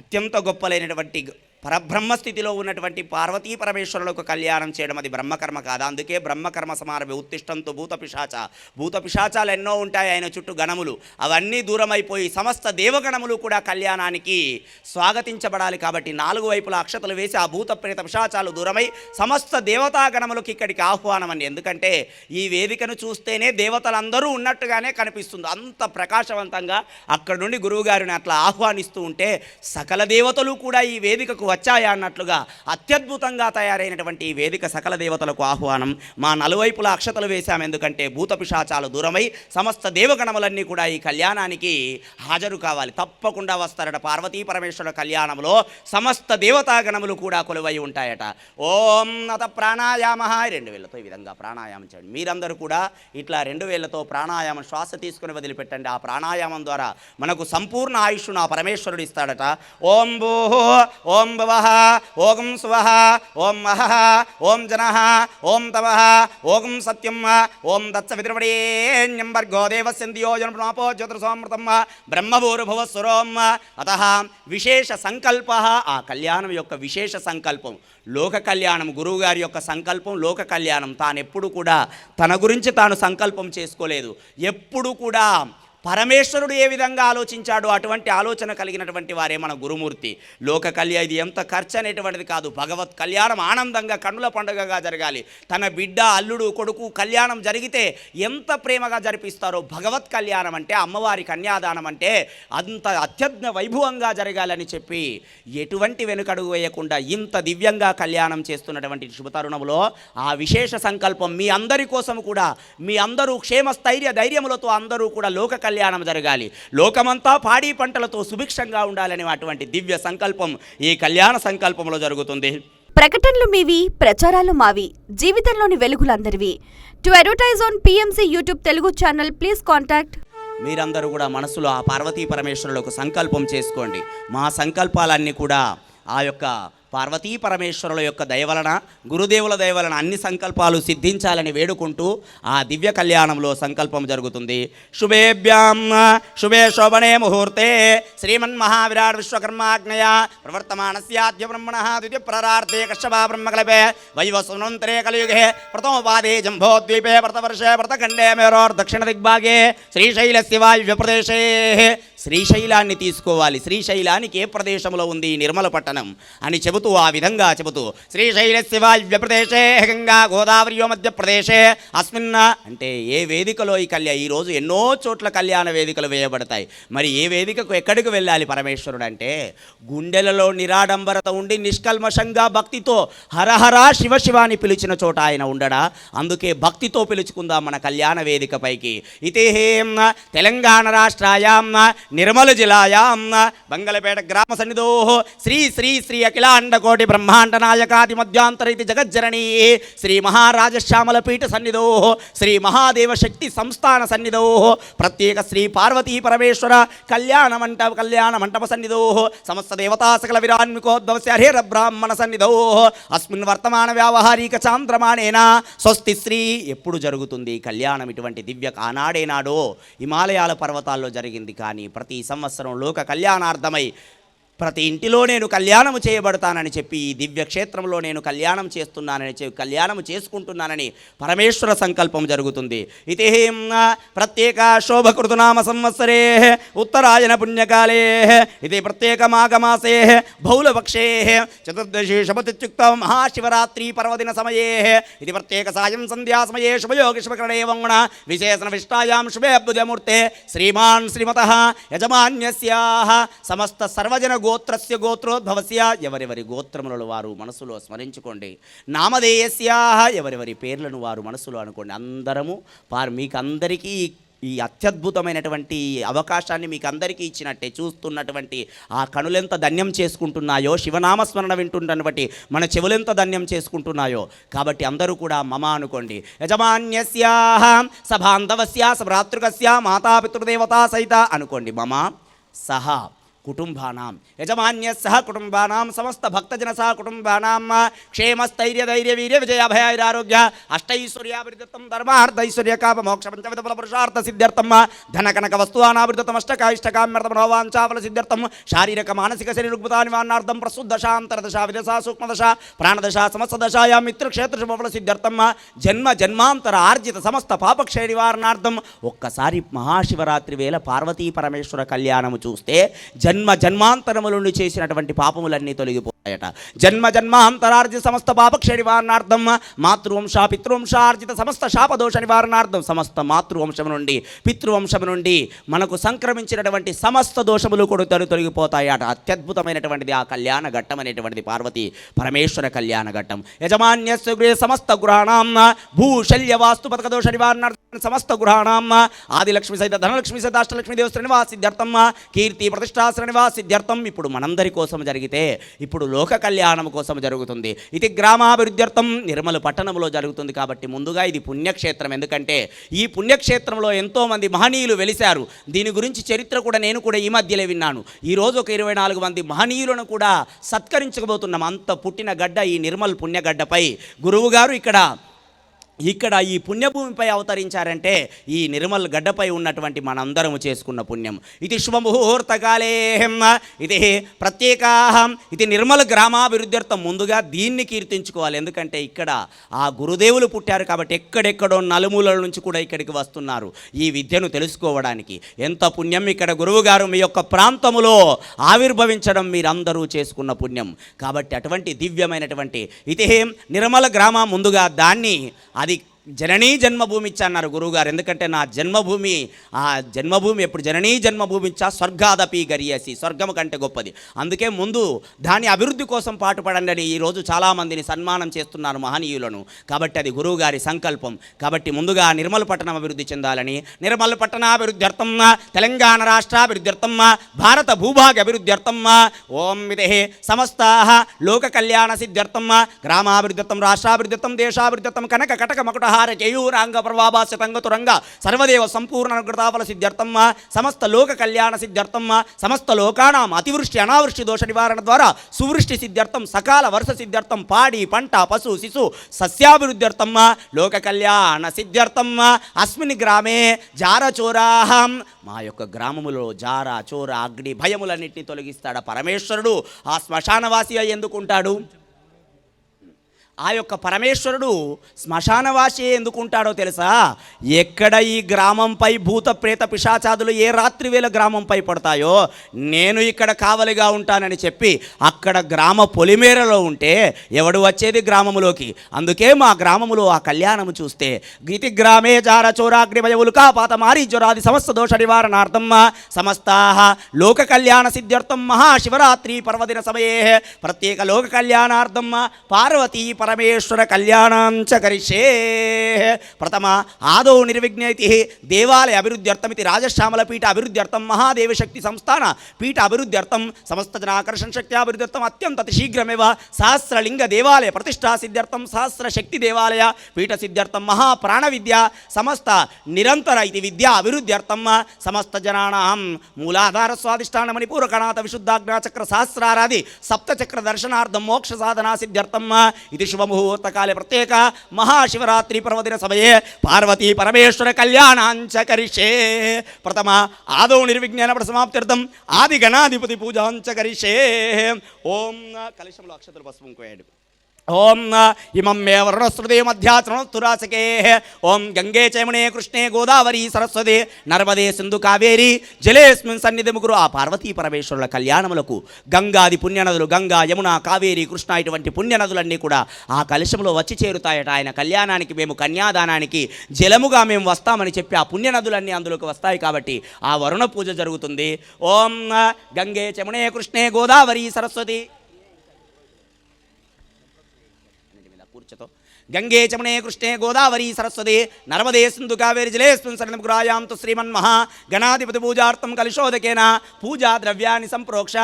అత్యంత గొప్పలైనటువంటి పరబ్రహ్మ స్థితిలో ఉన్నటువంటి పార్వతీ పరమేశ్వరులకు కళ్యాణం చేయడం అది బ్రహ్మకర్మ కాదా? అందుకే బ్రహ్మకర్మ సమారభే. ఉత్తిష్టంతో భూత పిశాచ. భూత పిశాచాలు ఎన్నో ఉంటాయి ఆయన చుట్టూ గణములు, అవన్నీ దూరమైపోయి సమస్త దేవగణములు కూడా కళ్యాణానికి స్వాగతించబడాలి. కాబట్టి 4 వైపుల అక్షతలు వేసి ఆ భూత ప్రేత పిశాచాలు దూరమై సమస్త దేవతా గణములకు ఇక్కడికి ఆహ్వానం అండి. ఎందుకంటే ఈ వేదికను చూస్తేనే దేవతలందరూ ఉన్నట్టుగానే కనిపిస్తుంది. అంత ప్రకాశవంతంగా అక్కడ నుండి గురువుగారిని అట్లా ఆహ్వానిస్తూ ఉంటే సకల దేవతలు కూడా ఈ వేదికకు వచ్చాయా అన్నట్లుగా అత్యద్భుతంగా తయారైనటువంటి ఈ వేదిక సకల దేవతలకు ఆహ్వానం. మా నలువైపులా అక్షతలు వేశాము. ఎందుకంటే భూత పిశాచాలు దూరమై సమస్త దేవగణములన్నీ కూడా ఈ కళ్యాణానికి హాజరు కావాలి. తప్పకుండా వస్తారట. పార్వతీ పరమేశ్వర కళ్యాణంలో సమస్త దేవతాగణములు కూడా కొలువై ఉంటాయట. ఓం అత ప్రాణాయామ. 2 వేళ్లతో ఈ విధంగా ప్రాణాయామం చేయండి. మీరందరూ కూడా ఇట్లా 2 వేళ్లతో ప్రాణాయామం శ్వాస తీసుకుని వదిలిపెట్టండి. ఆ ప్రాణాయామం ద్వారా మనకు సంపూర్ణ ఆయుష్ను ఆ పరమేశ్వరుడు ఇస్తాడట. ఓం భూః ఓం భువః ఓం స్వః ఓం మహః ఓం జనః ఓం తవః ఓం సత్యం ఓం దత్సవితృవరేణ్యం భర్గో దేవస్య ధియో యో నః ప్రచోదయాత్ బ్రహ్మభూర్భువస్సురోం. అతః విశేష సంకల్ప. ఆ కళ్యాణం యొక్క విశేష సంకల్పం లోక కళ్యాణం. గురువుగారి యొక్క సంకల్పం లోక కళ్యాణం. తానెప్పుడు కూడా తన గురించి తాను సంకల్పం చేసుకోలేదు. ఎప్పుడు కూడా పరమేశ్వరుడు ఏ విధంగా ఆలోచించాడో అటువంటి ఆలోచన కలిగినటువంటి వారే మన గురుమూర్తి. లోక కళ్యాణం ఇది ఎంత ఖర్చు అనేటువంటిది కాదు. భగవత్ కళ్యాణం ఆనందంగా కన్నుల పండుగగా జరగాలి. తన బిడ్డ అల్లుడు కొడుకు కళ్యాణం జరిగితే ఎంత ప్రేమగా జరిపిస్తారో భగవత్ కళ్యాణం అంటే అమ్మవారి కన్యాదానం అంటే అంత అత్యద్భుత వైభవంగా జరగాలని చెప్పి ఎటువంటి వెనుకడుగు వేయకుండా ఇంత దివ్యంగా కళ్యాణం చేస్తున్నటువంటి శుభతరుణంలో ఆ విశేష సంకల్పం మీ అందరి కోసం కూడా మీ అందరూ క్షేమస్థైర్య ధైర్యములతో అందరూ కూడా లోక కళ్యాణం జరగాలి, లోకమంతా పాడి పంటలతో సుభిక్షంగా ఉండాలని అటువంటి దివ్య సంకల్పం ఈ కళ్యాణ సంకల్పంలో జరుగుతుంది. ప్రకటనలు మీవి, ప్రచారాలు మావి. జీవితంలోని వెలుగులందరివి. To advertise on PMC YouTube Telugu channel please contact. మీరందరూ కూడా మనసులో ఆ పార్వతీ పరమేశ్వరులకు సంకల్పం చేసుకోండి. మా సంకల్పాలన్నీ కూడా ఆ యొక్క పార్వతీ పరమేశ్వరుల యొక్క దయవలన గురుదేవుల దయవలన అన్ని సంకల్పాలు సిద్ధించాలని వేడుకుంటూ ఆ దివ్య కళ్యాణంలో సంకల్పం జరుగుతుంది. శుభేభ్యాం శుభే శోభనే ముహూర్తే శ్రీమన్మహావిరాట్ విశ్వకర్మాజ్ఞయ ప్రవర్తమానస్యాద్య బ్రహ్మణః ద్వితీయ ప్రారార్థే కశ్యపా బ్రహ్మకల్పే వైవస్వనంతరే కలియుగే ప్రథమపాదే జంబోద్వీపే వ్రతవర్షే వ్రతఖండే మేరోర్ దక్షిణ దిగ్భాగే శ్రీశైలస్య వాయువ్య ప్రదేశే. శ్రీశైలాన్ని తీసుకోవాలి. శ్రీశైలానికి ఏ ప్రదేశంలో ఉంది నిర్మల పట్టణం అని చెబుతూ ఆ విధంగా చెబుతూ శ్రీశైలస్య వాయువ్య ప్రదేశే గంగా గోదావరియో మధ్యప్రదేశే అస్మిన్ అంటే ఏ వేదికలో ఈరోజు ఎన్నో చోట్ల కళ్యాణ వేదికలు వేయబడతాయి. మరి ఏ వేదికకు ఎక్కడికి వెళ్ళాలి పరమేశ్వరుడు అంటే గుండెలలో నిరాడంబరత ఉండి నిష్కల్మషంగా భక్తితో హరహర శివ శివాని పిలిచిన చోట ఆయన ఉండడా. అందుకే భక్తితో పిలుచుకుందాం మన కళ్యాణ వేదికపైకి. ఇతే తెలంగాణ రాష్ట్రాయాం నిర్మల జిల్లాయాం బంగళపేట గ్రామ సన్నిధో శ్రీ శ్రీ శ్రీ అఖిలాండకోటి బ్రహ్మాండ నాయకాది మధ్యాంతరైతి జగజ్జరణీ శ్రీ మహారాజశ్యామల పీఠ సన్నిధో శ్రీ మహాదేవ శక్తి సంస్థాన సన్నిధో ప్రత్యేక శ్రీ పార్వతీ పరమేశ్వర కళ్యాణ మంటప సన్నిధో సమస్త దేవతా సకల విరాన్మికోద్భవస్య హేర బ్రాహ్మణ సన్నిధో అస్మిన్ వర్తమాన వ్యావహారిక చాంద్రమాణేన స్వస్తి శ్రీ. ఎప్పుడు జరుగుతుంది కళ్యాణం? ఇటువంటి దివ్య ఆనాడేనాడో హిమాలయాల పర్వతాల్లో జరిగింది. కానీ ప్రతి సంవత్సరం లోక కళ్యాణార్థమై ప్రతి ఇంటిలో నేను కళ్యాణము చేయబడతానని చెప్పి ఈ దివ్యక్షేత్రంలో నేను కళ్యాణం చేస్తున్నానని చెప్పి కళ్యాణం చేసుకుంటున్నానని పరమేశ్వర సంకల్పం జరుగుతుంది. ఇది ప్రత్యేక శోభకృతునామ సంవత్సరే ఉత్తరాయణ పుణ్యకాలే ఇది ప్రత్యేక మాఘమాసే బహుళపక్షే చతుర్దశి శపతిత్యుక్త మహాశివరాత్రి పర్వదిన సమయే ఇది ప్రత్యేక సాయం సంధ్యా సమయే శుభయోగి శుభకరణే వంగుణ విశేషణ విష్టాయాం శుభే అభ్యుదమూర్తే శ్రీమాన్ శ్రీమతః యజమాన్యస్యాః సమస్త సర్వజన గోత్రస్య గోత్రోద్భవస్య ఎవరెవరి గోత్రములను వారు మనసులో స్మరించుకోండి. నామధేయస్యాః ఎవరెవరి పేర్లను వారు మనసులో అనుకోండి. అందరము మీకు అందరికీ ఈ అత్యద్భుతమైనటువంటి అవకాశాన్ని మీకు అందరికీ ఇచ్చినట్టే చూస్తున్నటువంటి ఆ కనులెంత ధన్యం చేసుకుంటున్నాయో, శివనామస్మరణ వింటున్నటువంటి మన చెవులెంత ధన్యం చేసుకుంటున్నాయో. కాబట్టి అందరూ కూడా మమ అనుకోండి. యజమాన్యస్యాః సబాంధవస్య సభ్రాతృకస్య మాతాపితృదేవతా సహిత అనుకోండి. మమ సహ కుటుంబానాం యజమాన్యస్సహ కుటుంబానాం సమస్త భక్తజన సహ కుటుంబానాం క్షేమస్థైర్య ధైర్య వీర్య విజయాభయారోగ్య అష్టైశ్వర్యాభివృద్ధితం ధర్మార్థైశ్వర్య కాప మోక్ష పంచవిధ ఫల పురుషార్థ సిద్ధ్యర్థం ధన కనక వస్తువానాభివృద్ధితం అష్టకాయిష్టకామ్యర్థమనోవాంఛాఫల సిద్ధ్యర్థం శారీరక మానసిక శరీరుగ్మతా నివారణార్థం ప్రసుద్దశాంతరదశ విదశ సూక్ష్మదశ ప్రాణదశ సమస్తదశాయాం మిత్రక్షేత్ర శుభఫల సిద్ధ్యర్థం జన్మ జన్మాంతర ఆర్జిత సమస్త పాపక్షయ నివారణార్థం. ఒక్కసారి మహాశివరాత్రి వేళ పార్వతీ పరమేశ్వర కళ్యాణము చూస్తే జన్మ జన్మాంతరముల నుండి చేసినటువంటి పాపములన్నీ తొలగిపోతాయట. జన్మ జన్మాంతరార్జిత సమస్త పాపక్షయ నివారణార్థం మాతృవంశ పితృవంశార్జిత సమస్త శాపదోష నివారణార్థం సమస్త మాతృవంశం నుండి పితృవంశం నుండి మనకు సంక్రమించినటువంటి సమస్త దోషములు కూడా తొలగిపోతాయట. అత్యద్భుతమైనటువంటిది ఆ కళ్యాణ ఘట్టం అనేటువంటిది పార్వతీ పరమేశ్వర కళ్యాణ ఘట్టం. యజమాన్యస్య గృహే సమస్త గృహాణాం భూశల్య వాస్తు పథక దోష నివారణార్థం సమస్త గృహాణాం ఆదిలక్ష్మి సహిత ధనలక్ష్మి సహిత అష్టలక్ష్మి దేవస్థ నివాసిద్ధ్యర్థం కీర్తి ప్రతిష్టాశ్ర నివాసిద్ధ్యర్థం ఇప్పుడు మనందరి కోసం జరిగితే ఇప్పుడు లోక కళ్యాణం కోసం జరుగుతుంది. ఇది గ్రామాభివృద్ధ్యర్థం నిర్మల పట్టణంలో జరుగుతుంది. కాబట్టి ముందుగా ఇది పుణ్యక్షేత్రం. ఎందుకంటే ఈ పుణ్యక్షేత్రంలో ఎంతోమంది మహనీయులు వెలిశారు. దీని గురించి చరిత్ర కూడా నేను కూడా ఈ మధ్యలో విన్నాను. ఈరోజు ఒక 24 మంది మహనీయులను కూడా సత్కరించబోతున్నాం. అంత పుట్టిన గడ్డ ఈ నిర్మల్ పుణ్యగడ్డపై గురువు గారు ఇక్కడ ఈ పుణ్యభూమిపై అవతరించారంటే ఈ నిర్మల్ గడ్డపై ఉన్నటువంటి మనందరము చేసుకున్న పుణ్యం. ఇది శుభముహూర్తకాలే ఇది ప్రత్యేకాహం ఇది నిర్మల్ గ్రామాభివృద్ధ్యర్థం. ముందుగా దీన్ని కీర్తించుకోవాలి. ఎందుకంటే ఇక్కడ ఆ గురుదేవులు పుట్టారు కాబట్టి ఎక్కడెక్కడో నలుమూలల నుంచి కూడా ఇక్కడికి వస్తున్నారు ఈ విద్యను తెలుసుకోవడానికి. ఎంత పుణ్యం ఇక్కడ గురువు గారు మీ యొక్క ప్రాంతములో ఆవిర్భవించడం మీరందరూ చేసుకున్న పుణ్యం. కాబట్టి అటువంటి దివ్యమైనటువంటి ఇది నిర్మల గ్రామం ముందుగా దాన్ని అది జననీ జన్మభూమి ఇచ్చా అన్నారు గురువుగారు. ఎందుకంటే నా జన్మభూమి ఆ జన్మభూమి ఎప్పుడు జననీ జన్మభూమి ఇచ్చా స్వర్గాదపి గరియసి స్వర్గము కంటే గొప్పది. అందుకే ముందు దాని అభివృద్ధి కోసం పాటుపడండి అని ఈరోజు చాలామందిని సన్మానం చేస్తున్నారు మహనీయులను. కాబట్టి అది గురువుగారి సంకల్పం. కాబట్టి ముందుగా నిర్మల్ పట్టణం అభివృద్ధి చెందాలని నిర్మల్ పట్టణాభివృద్ధ్యర్థం తెలంగాణ రాష్ట్రాభివృద్ధ్యర్థం భారత భూభాగ అభివృద్ధ్యర్థం ఓం విదే సమస్తాః లోక కళ్యాణ సిద్ధ్యర్థం గ్రామాభివృద్ధ్యర్థం రాష్ట్రాభివృద్ధ్యర్థం దేశాభివృద్ధ్యర్థం కనక కటక మకుట కేయూరాంగ ప్రవాభాస్యతంగతురంగ సర్వదేవ సంపూర్ణ అనుగ్రతాఫల సిద్ధ్యర్థం సమస్త లోక కళ్యాణ సిద్ధ్యర్థం సమస్త లోకానాం అతివృష్టి అనావృష్టి దోష నివారణ ద్వారా సువృష్టి సిద్ధ్యర్థం సకాల వర్ష సిద్ధ్యర్థం పాడి పంట పశు శిశు సస్యాభివృద్ధ్యర్థం లోక కళ్యాణ సిద్ధ్యర్థం అస్మిన్ గ్రామే జారచోరాహం మా యొక్క గ్రామములో జార చోర అగ్ని భయములన్నింటినీ తొలగిస్తాడు పరమేశ్వరుడు. ఆ శ్మశానవాసి ఎందుకుంటాడు? ఆ యొక్క పరమేశ్వరుడు శ్మశానవాసి ఎందుకుంటాడో తెలుసా? ఎక్కడ ఈ గ్రామంపై భూత ప్రేత పిశాచాదులు ఏ రాత్రి వేళ గ్రామంపై పడతాయో నేను ఇక్కడ కావలిగా ఉంటానని చెప్పి అక్కడ గ్రామ పొలిమేరలో ఉంటే ఎవడు వచ్చేది గ్రామములోకి? అందుకే మా గ్రామములో ఆ కళ్యాణము చూస్తే గీతి గ్రామే జార చోరాగ్నిమయవులు కాపాత మారీ జ్వరాది సమస్త దోష నివారణార్థం సమస్తాః లోక కళ్యాణ సిద్ధ్యర్థం మహాశివరాత్రి పర్వదిన సమయే ప్రత్యేక లోక కళ్యాణార్థం పార్వతీ పరమేశ్వర కళ్యాణాంచ కరిష్యే. ప్రథమ ఆదౌ నిర్విఘ్నైతి దేవాలయ అభివృద్ధ్యర్థమితి రాజశ్యామల పీఠ అభివృద్ధ్యర్థం మహాదేవ శక్తి సంస్థాన పీఠ అభివృద్ధ్యర్థం సమస్త జనాకర్షణ శక్తి అభివృద్ధ్యర్థం అత్యంత శీఘ్రమేవ సహస్రలింగ దేవాలయ ప్రతిష్టా సిద్ధ్యర్థం సహస్ర శక్తి దేవాలయ పీఠ సిద్ధ్యర్థం మహాప్రాణ విద్య సమస్త నిరంతర ఇది విద్యా అభివృద్ధ్యర్థం సమస్త జనానాం మూలాధార స్వాదిష్టాన మణిపూరకణాథ విశుద్ధాగ్నాచక్ర సహస్రారాది సప్తచక్ర దర్శనార్థం మోక్ష సాధనా సిద్ధ్యర్థం ఇది శుభ శుభముహూర్తకాలే ప్రత్యేక మహాశివరాత్రి పర్వదిన సమయే పార్వతీ పరమేశ్వర కళ్యాణాంచ కరిష్యే. ప్రథమ ఆదౌ నిర్విజ్ఞాన సమాప్త్యర్థం ఆది గణాధిపతి పూజాంచ కరిష్యే. ఓం కలశంలో అక్షతలు పసుపు కోయండి. ఓం ఇమం మే వర్ణశ్రుతే మధ్యాచరణస్తురాసకే. ఓం గంగే చయమునే కృష్ణే గోదావరి సరస్వతి నర్మదే సింధు కావేరి జలేస్మిన్ సన్నిధి ముగ్గురు. ఆ పార్వతీ పరమేశ్వరుల కళ్యాణములకు గంగాది పుణ్యనదులు, గంగా యమున కావేరి కృష్ణ ఇటువంటి పుణ్యనదులన్నీ కూడా ఆ కలశంలో వచ్చి చేరుతాయట. ఆయన కళ్యాణానికి మేము కన్యాదానానికి జలముగా మేము వస్తామని చెప్పి ఆ పుణ్యనదులన్నీ అందులోకి వస్తాయి కాబట్టి ఆ వరుణ పూజ జరుగుతుంది. ఓం గంగే చయమునే కృష్ణే గోదావరి సరస్వతి కూర్చతో గంగే చమనే కృష్ణే గోదావరి సరస్వతి నర్మదే సింధు కావేరి జలేస్మిన్ సన్నిధిం గురాయాం తు శ్రీమన్మహా గణాధిపతి పూజార్థం కలశోదకేన పూజా ద్రవ్యాన్ని సంప్రోక్ష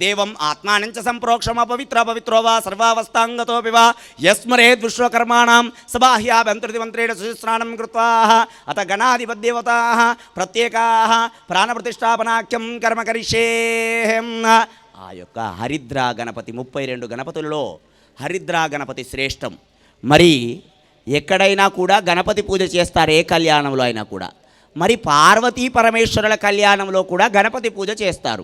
దేవం ఆత్మానంచ సంప్రోక్షమ పవిత్రో వా సర్వావస్థాంగతోపి వా యస్మరేద్ విశ్వకర్మాణం సబాహ్యాభ్యంతరితి మంత్రేణ సుస్నానం కృత్వా అత గణాధిపతిదేవతాః ప్రత్యేకాః ప్రాణప్రతిష్టాపనాఖ్యం కర్మ కరిష్యే. ఆ యొక్క హరిద్రా గణపతి 32 గణపతులలో హరిద్రా గణపతి శ్రేష్టం. మరి ఎక్కడైనా కూడా గణపతి పూజ చేస్తారు, ఏ కళ్యాణంలో అయినా కూడా. మరి పార్వతీ పరమేశ్వరుల కళ్యాణంలో కూడా గణపతి పూజ చేస్తారు.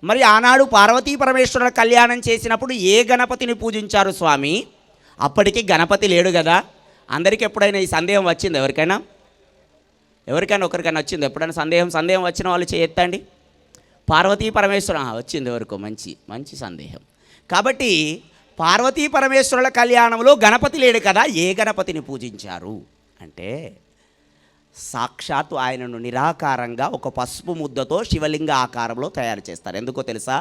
మరి ఆనాడు పార్వతీ పరమేశ్వరుల కళ్యాణం చేసినప్పుడు ఏ గణపతిని పూజించారు స్వామి? అప్పటికి గణపతి లేడు కదా. అందరికీ ఎప్పుడైనా ఈ సందేహం వచ్చింది? ఎవరికైనా ఒకరికైనా వచ్చింది ఎప్పుడైనా సందేహం వచ్చిన వాళ్ళు చేయెత్తండి. పార్వతీ పరమేశ్వర వచ్చింది ఎవరికో మంచి సందేహం. కాబట్టి పార్వతీ పరమేశ్వరుల కళ్యాణంలో గణపతి లేడు కదా, ఏ గణపతిని పూజించారు అంటే సాక్షాత్తు ఆయనను నిరాకారంగా ఒక పసుపు ముద్దతో శివలింగ ఆకారంలో తయారు చేస్తారు. ఎందుకో తెలుసా?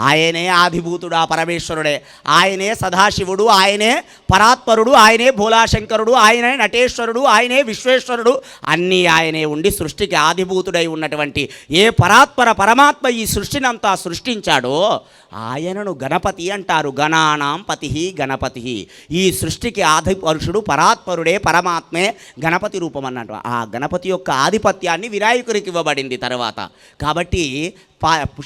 ఆయనే ఆదిభూతుడు, ఆ పరమేశ్వరుడే. ఆయనే సదాశివుడు, ఆయనే పరాత్పరుడు, ఆయనే భోలాశంకరుడు, ఆయనే నటేశ్వరుడు, ఆయనే విశ్వేశ్వరుడు. అన్నీ ఆయనే ఉండి సృష్టికి ఆదిభూతుడై ఉన్నటువంటి ఏ పరాత్పర పరమాత్మ ఈ సృష్టినంతా సృష్టించాడో ఆయనను గణపతి అంటారు. గణానాం పతి గణపతి. ఈ సృష్టికి ఆది పురుషుడు పరాత్పరుడే, పరమాత్మే గణపతి రూపం అన్నట్టు. ఆ గణపతి యొక్క ఆధిపత్యాన్ని వినాయకుడికి ఇవ్వబడింది తర్వాత. కాబట్టి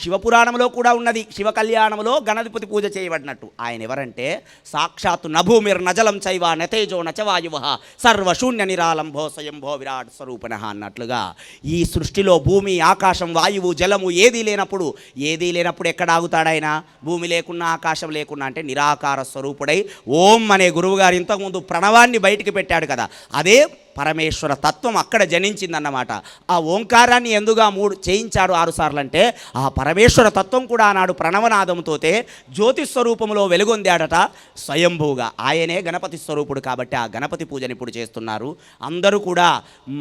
శివపురాణంలో కూడా ఉన్నది. శివ కళ్యాణంలో గణపతి పూజ చేయబడినట్టు. ఆయన ఎవరంటే సాక్షాత్తు నభూమిర్ నజలం చైవ నతేజో నచవాయువ సర్వశూన్య నిరాలంభో స్వయంభో విరాట్ స్వరూపిణ అన్నట్లుగా ఈ సృష్టిలో భూమి, ఆకాశం, వాయువు, జలము ఏదీ లేనప్పుడు ఎక్కడ ఆగుతాడాయన? భూమి లేకున్నా ఆకాశం లేకున్నా అంటే నిరాకార స్వరూపుడై ఓం అనే గురువుగారు ఇంతకుముందు ప్రణవాన్ని బయటికి పెట్టాడు కదా, అదే పరమేశ్వర తత్వం అక్కడ జనించిందన్నమాట. ఆ ఓంకారాన్ని ఎందుగా 3 చేయించాడు 6 సార్లు అంటే ఆ పరమేశ్వర తత్వం కూడా ఆనాడు ప్రణవనాదంతోతే జ్యోతి స్వరూపంలో వెలుగొందాడట స్వయంభూగా. ఆయనే గణపతి స్వరూపుడు కాబట్టి ఆ గణపతి పూజని ఇప్పుడు చేస్తున్నారు అందరూ కూడా.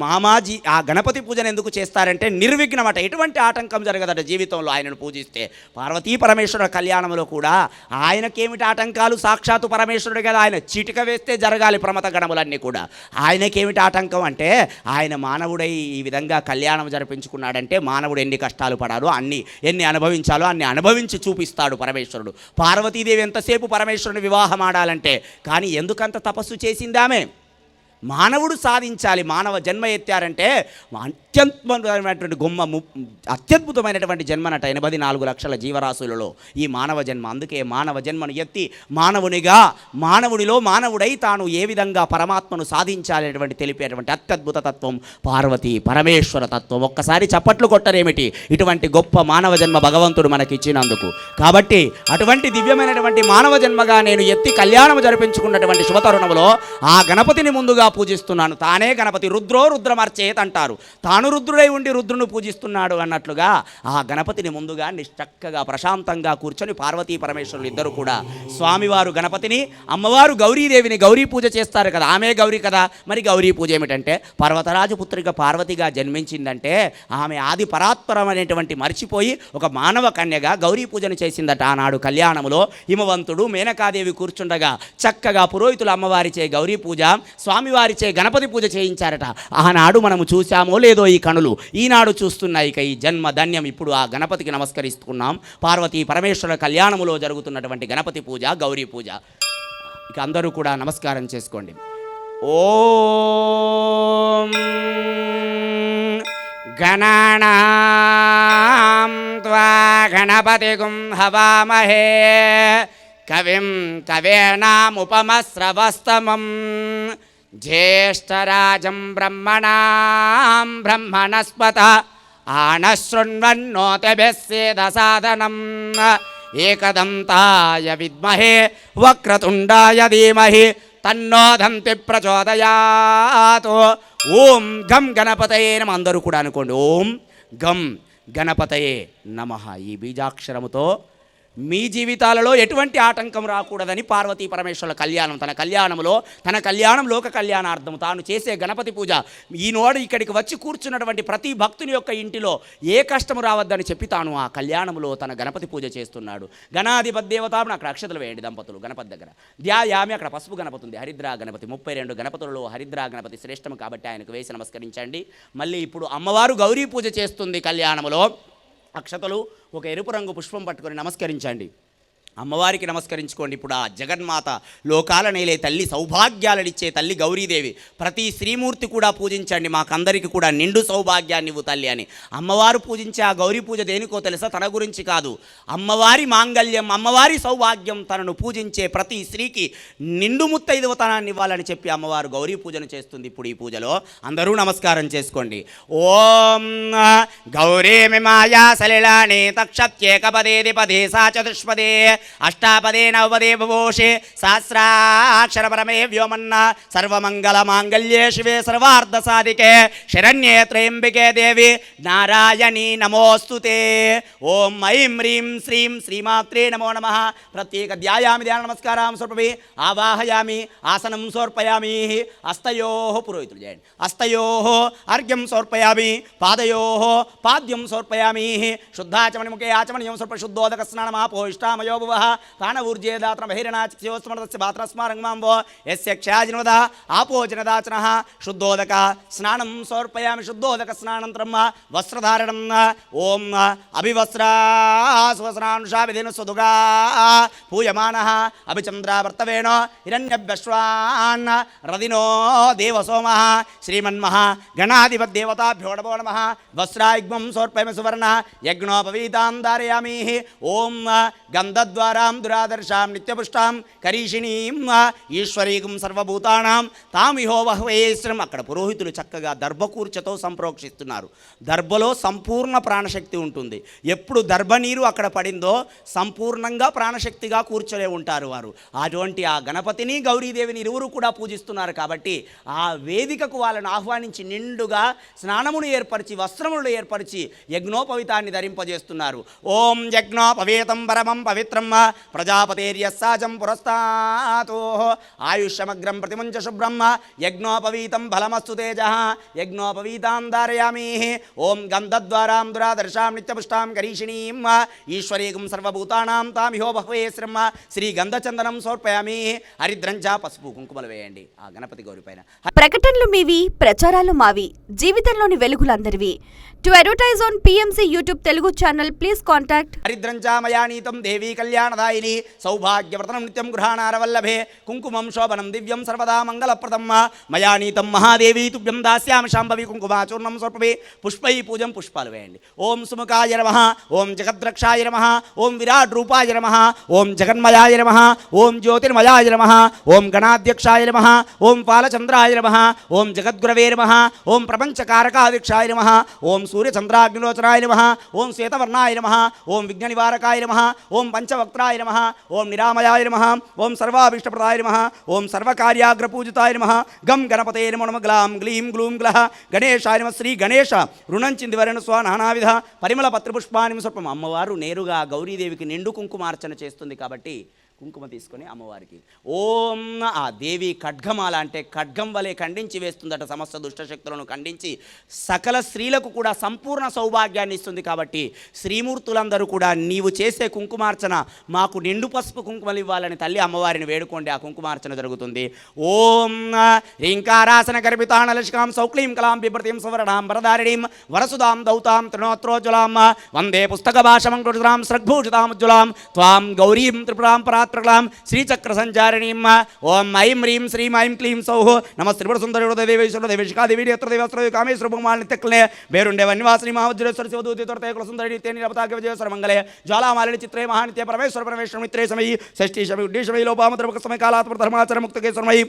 మామాజీ ఆ గణపతి పూజను ఎందుకు చేస్తారంటే నిర్విఘ్నమట, ఎటువంటి ఆటంకం జరగదట జీవితంలో ఆయనను పూజిస్తే. పార్వతీ పరమేశ్వర కళ్యాణంలో కూడా ఆయనకేమిటి ఆటంకాలు? సాక్షాత్తు పరమేశ్వరుడు కదా, ఆయన చిటిక వేస్తే జరగాలి ప్రమత గణములన్నీ కూడా. ఆయనకేమిటి ఆటంకం అంటే ఆయన మానవుడై ఈ విధంగా కళ్యాణం జరిపించుకున్నాడంటే మానవుడు ఎన్ని కష్టాలు పడాలో ఎన్ని అనుభవించాలో అన్ని అనుభవించి చూపిస్తాడు పరమేశ్వరుడు. పార్వతీదేవి ఎంతసేపు పరమేశ్వరుని వివాహం ఆడాలంటే, కానీ ఎందుకంత తపస్సు చేసింది ఆమె? మానవుడు సాధించాలి. మానవ జన్మ ఎత్తారంటే అత్యద్భుతమైనటువంటి జన్మనట. 84 లక్షల జీవరాశులలో ఈ మానవ జన్మ. అందుకే మానవ జన్మను ఎత్తి మానవునిలో మానవుడై తాను ఏ విధంగా పరమాత్మను సాధించాలనేటువంటి తెలిపేటువంటి అత్యద్భుత తత్వం పార్వతీ పరమేశ్వర తత్వం. ఒక్కసారి చప్పట్లు కొట్టరేమిటి ఇటువంటి గొప్ప మానవ జన్మ భగవంతుడు మనకిచ్చినందుకు. కాబట్టి అటువంటి దివ్యమైనటువంటి మానవ జన్మగా నేను ఎత్తి కళ్యాణం జరిపించుకున్నటువంటి శుభతరుణంలో ఆ గణపతిని ముందుగా పూజిస్తున్నాను. తానే గణపతి. రుద్రమర్చేత్ అంటారు. తాను రుద్రుడై ఉండి రుద్రుని పూజిస్తున్నాడు అన్నట్లుగా ఆ గణపతిని ముందుగా చక్కగా ప్రశాంతంగా కూర్చొని పార్వతీ పరమేశ్వరులు ఇద్దరు కూడా స్వామివారు గణపతిని, అమ్మవారు గౌరీదేవిని గౌరీ పూజ చేస్తారు కదా. ఆమె గౌరీ కదా. మరి గౌరీ పూజ ఏమిటంటే పర్వతరాజు పుత్రిక పార్వతిగా జన్మించిందంటే ఆమె ఆది పరాత్పరమైనటువంటి మర్చిపోయి ఒక మానవ కన్యగా గౌరీ పూజను చేసిందట. ఆనాడు కళ్యాణములో హిమవంతుడు మేనకాదేవి కూర్చుండగా చక్కగా పురోహితులు అమ్మవారిచే గౌరీ పూజ, స్వామివారిచే గణపతి పూజ చేయించారట. ఆనాడు మనము చూసామో లేదో ఈ కనులు, ఈనాడు చూస్తున్నాయి. ఇక ఈ జన్మ ధన్యం. ఇప్పుడు ఆ గణపతికి నమస్కరిస్తున్నాం. పార్వతీ పరమేశ్వర కళ్యాణములో జరుగుతున్నటువంటి గణపతి పూజ, గౌరీ పూజ. ఇక అందరూ కూడా నమస్కారం చేసుకోండి. ఓం గణానాం త్వా గణపతిగుం హవామహే కవిం కవేనాముపమస్రవస్తమం జ్యేష్ఠరాజం బ్రహ్మణాం బ్రహ్మణస్పత ఆనశృణ్వన్నోతిభిస్సేదసాదనం ఏకదంతాయ విద్మహే వక్రతుండాయ ధీమహి తన్నో దంతి ప్రచోదయాత్. ఓం గం గణపతయే నమ. అందరూ కూడా అనుకోండి, ఓం గం గణపతయే నమః. ఈ బీజాక్షరముతో మీ జీవితాలలో ఎటువంటి ఆటంకం రాకూడదని పార్వతీ పరమేశ్వరుల కళ్యాణం, తన కళ్యాణం లోక కళ్యాణార్థం తాను చేసే గణపతి పూజ. ఈనాడు ఇక్కడికి వచ్చి కూర్చున్నటువంటి ప్రతి భక్తుని యొక్క ఇంటిలో ఏ కష్టము రావద్దని చెప్పి తాను ఆ కళ్యాణంలో తన గణపతి పూజ చేస్తున్నాడు. గణాధిపతి దేవతాను అక్కడ అక్షతలు వేయండి దంపతులు గణపతి దగ్గర. ధ్యాయామి, అక్కడ పసుపు గణపతి ఉంది, హరిద్రా గణపతి. 32 గణపతులలో హరిద్రా గణపతి శ్రేష్టము కాబట్టి ఆయనకు వేసి నమస్కరించండి. మళ్ళీ ఇప్పుడు అమ్మవారు గౌరీ పూజ చేస్తుంది కళ్యాణంలో. అక్షతలు ఒక ఎరుపు రంగు పుష్పం పట్టుకొని నమస్కరించండి. అమ్మవారికి నమస్కరించుకోండి. ఇప్పుడు ఆ జగన్మాత, లోకాల నేలే తల్లి, సౌభాగ్యాలనిచ్చే తల్లి గౌరీదేవి. ప్రతి శ్రీమూర్తి కూడా పూజించండి, మాకందరికి కూడా నిండు సౌభాగ్యాన్ని ఇవ్వు తల్లి అని. అమ్మవారు పూజించే ఆ గౌరీ పూజ దేనికో తెలుసా? తన గురించి కాదు, అమ్మవారి మాంగళ్యం, అమ్మవారి సౌభాగ్యం. తనను పూజించే ప్రతి స్త్రీకి నిండు ముత్తైదువతనాన్ని ఇవ్వాలని చెప్పి అమ్మవారు గౌరీ పూజను చేస్తుంది. ఇప్పుడు ఈ పూజలో అందరూ నమస్కారం చేసుకోండి. ఓం గౌరీమి మాయా సలిలాని తక్షత్యేకపదేది పదే సా చతుష్పదే అష్టాపదే నవపదే బభూషే సహస్రాక్షర పరమే వ్యోమన్న సర్వమంగళ మాంగళ్యే శివే సర్వార్థ సాధికే శరణ్యే త్రయంబికే దేవి నారాయణీ నమోస్తుతే. ఓం ఐం హ్రీం శ్రీం శ్రీమాత్రే నమో నమః. ప్రత్యేక ధ్యాయామి, ధ్యాన నమస్కారం సమర్పయామి, ఆవాహయామి, ఆసనం సమర్పయామి. హస్తయోః పురోహితులు చేయండి, హస్తయోః అర్ఘ్యం సమర్పయామి, పాదయోః పాద్యం సమర్పయామి. శుద్ధాచమని ముఖే ఆచమనీయం సమర్ప శుద్ధోదక స్నానమాపో ఇష్టామయో భువః తాన ఊర్జేదాత్ర బహిరణాచిస్యోస్మరతస్య బాత్రస్మారంగమాంబో యస్య క్షయాజినవద ఆపోజనదాచనః. శుద్ధోదక స్నానం సమర్పయామి. శుద్ధోదక స్నానంతరం వస్త్రధారణం. ఓం అభివస్త్రాస్వస్నానుషావిధేన స్వదుగా పూయమానః అభిచంద్రావర్తవేణ హిరణ్యభ్యశ్వాన్ రదినో దేవసోమః శ్రీమన్మః గణాధిపదేవతాభ్యో నమో నమః. వస్త్రాయుగ్మం సమర్పయామి సువర్ణ యజ్ఞోపవీతాం ధారయామి. ఓం గంధద్వారాం దురాదర్శాం నిత్యపుష్టాం కరీషిణీం ఈశ్వరీకం సర్వభూతానాం తామిహో వహ్వేశ్రం. అక్కడ పురోహితులు చక్కగా దర్భకూర్చతో సంప్రోక్షిస్తున్నారు. దర్భలో సంపూర్ణ ప్రాణశక్తి ఉంటుంది. ఎప్పుడు దర్భ నీరు అక్కడ పడిందో సంపూర్ణంగా ప్రాణశక్తిగా కూర్చొనే ఉంటారు వారు. అటువంటి ఆ గణపతిని గౌరీదేవిని ఇరువురు కూడా పూజిస్తున్నారు కాబట్టి ఆ వేదికకు వాళ్ళను ఆహ్వానించి నిండుగా స్నానమును ఏర్పరిచి వస్త్రములు ఏర్పరిచి యజ్ఞోపవితాన్ని ధరింపజేస్తున్నారు. ఓం యజ్ఞోపవేతం పరమం పవిత్రం ప్రజాపతేర్యస్సాజం పురస్తాతో ఆయుష్యమగ్రం ప్రతిమంచ శుభ్రం యజ్ఞోపవీతం ఫలమస్తు తేజ యజ్ఞోపవీతాం ధారయామి. ఓం గంధద్వారాం దురాదర్శాం నిత్యపుష్టాం కరీషిణీం ఈశ్వరీకం సర్వభూతానాం తామిహో బహ్వేశ్రం. శ్రీ గంధచందనం సమర్పయామి. హరిద్రంచ పసుపు కుంకుమలు వేయండి ఆ గణపతి గౌరి పైన. ప్రకటనలు మీవి, ప్రచారాలు మావి, జీవితంలోని వెలుగులందరివి. To advertise on PMC YouTube Telugu channel please contact. హరిద్రంచ మయానీతం దేవీ కళ్యాణదాయిని సౌభాగ్యవ్రతనం నిత్యం గృహాణారవల్లభే కుంకుమం శోభనం దివ్యం సర్వదా మంగళప్రదం. మయానీతం మహాదేవీ తుభ్యం దాస్యామి శాంభవి కుంకుమాచూర్ణం సమర్పయామి. పుష్పై పూజం పుష్పాలు వేయండి. ఓం సుముఖాయ నమః, ఓం జగద్రక్షాయ నమః, ఓం విరాట్ రూపాయ నమః, ఓం జగన్మయాయ నమః, ఓం జ్యోతిర్మయాయ నమః, ఓం గణాధ్యక్షాయ నమః, ఓం పాలచంద్రాయ నమః, ఓం జగద్గురవే నమః, ఓం ప్రపంచకారకాధ్యక్షాయ నమః, ఓం సూర్యచంద్రాగ్నిలోచనాయ నమః, ఓం శ్వేతవర్ణాయ నమః, ఓం విఘ్ననివారకాయ నమః, ఓం పంచవక్త్రాయ నమః, ఓం నిరామయాయ నమః, ఓం సర్వాభీష్టప్రదాయ నమః, ఓం సర్వకార్యాగ్రపూజితాయ నమః. గం గణపతే నమో నమః. గ్లాం గ్లీం గ్లూం గ్లః గణేశాయ నమః. శ్రీ గణేశ రుణంచింది వరణ స్వ నానావిధ పరిమళ పత్రపుష్పాన్ని సమర్పం. అమ్మవారు నేరుగా గౌరీదేవికి నిండు కుంకుమార్చన చేస్తుంది కాబట్టి కుంకుమ తీసుకొని అమ్మవారికి ఓం. ఆ దేవి ఖడ్గమాల అంటే ఖడ్గం వలె ఖండించి వేస్తుందట, సమస్త దుష్టశక్తులను ఖండించి సకల స్త్రీలకు కూడా సంపూర్ణ సౌభాగ్యాన్ని ఇస్తుంది. కాబట్టి శ్రీమూర్తులందరూ కూడా నీవు చేసే కుంకుమార్చన మాకు నిండు పసుపు కుంకుమలు ఇవ్వాలని తల్లి అమ్మవారిని వేడుకోండి, ఆ కుంకుమార్చన జరుగుతుంది. ఓం రీంకారాసన గర్భితాణలశికాం సౌక్లీం కలాం బిభ్రతీం సువర్ణాం వరదారిణీం వరసుదాం దౌతాం త్రినోత్రోజ్వలాం వందే పుస్తక భాషమంకృతాం స్రగ్భూషితాముజ్వలాం త్వాం గౌరీం త్రిపురాం పరాత్పరాం వక్రలాం శ్రీచక్ర సంచారిణీం ఓం ఐం హ్రీం శ్రీం ఐం క్లీం సౌః నమ త్రిపుర సుందరి దేవేశ్వర దేవేశికా దేవి నేత్ర దేవస్త్ర కామేశ్వర భూమాల నిత్యక్లే బేరుండే వన్నివాసిని మహావజ్రేశ్వర శివదూతి తొరతే కుల సుందరి నిత్య నిరపతాగ్య విజయేశ్వర మంగళే జ్వాలామాలిని చిత్రే మహానిత్య పరమేశ్వర పరమేశ్వర మిత్రే సమయి షష్ఠీ శమి ఉడ్డీ శమి లోపామద్రవక సమయ కాలాత్మ ధర్మాచర ముక్తకేశ్వరమయి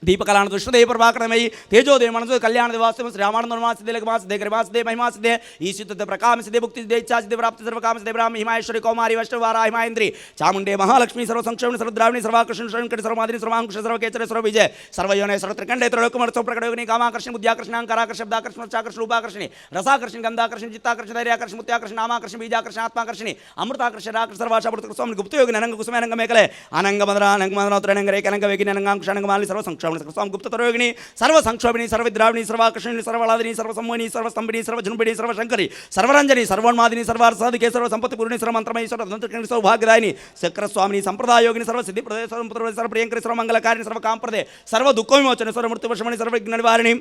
दीपकलान दुष्टदेव प्रभाकरमयी तेजोदेव मनसो कल्याण देवास्तव श्री रामानंद नरमासिदे लघुमासिदे गरिमासिदे महिमासिदे ईशितते प्रकामसिदे मुक्तिसिदे इच्छासिदे प्राप्ति सर्वकामसिदे ब्राह्म हिमायेश्वरी कौमारी वैष्णवारा हिमायेन्द्री चामुंडे महालक्ष्मी सर्व संक्षेमण सर्वद्रावणी सर्वाकर्षण शंकर सर्वमादिनी सर्वांकुश सर्वकेचर सर्वविजय सर्वयोने सर्वत्रिकंडे त्रलोकमर्चो प्रकटयोगिनी कामाकर्षण बुद्ध्याकर्षण अहंकाराकर्षण शब्दाकर्षण उच्चाकर्षण रूपाकर्षण रसाकर्षण गंधाकर्षण चित्ताकर्षण धैर्याकर्षण मुत्याकर्षण नामाकर्षण बीजाकर्षण आत्माकर्षण अमृताकर्षण राकर्षण सर्वाशामृत स्वामी गुप्तयोगिनी अनंग कुसुमानंग मेकले अनंग मदरा अनंग मदनोत्रनंग रेकनंग वेगिनी अनंगांकुश अनंग माली सर्व संक्षेमण स्वामी गुप्ततरोगिनी सर्व संक्षोभिनी सर्वद्राविणी सर्वाकर्षणी सर्वलादिनी सर्वसम्मोहिनी सर्वस्तंभिनी सर्वजनुभिनी सर्वशंकरी सर्वरंजनी सर्वोन्मादिनी सर्वार्थसाधिके सर्वसंपत्तिपूर्णी सर्वमंत्रमयी सर्वतंत्रकर्णी सर्वभाग्यदायिनी चक्रस्वामिनी संप्रदायोगिनी सर्वसिद्धिप्रदे सर्वप्रियंकरी सर्वमंगलकारिणी सर्वकामप्रदे सर्वदुःखविमोचने सर्वमृत्युवशमणि सर्वविघ्ननिवारिणी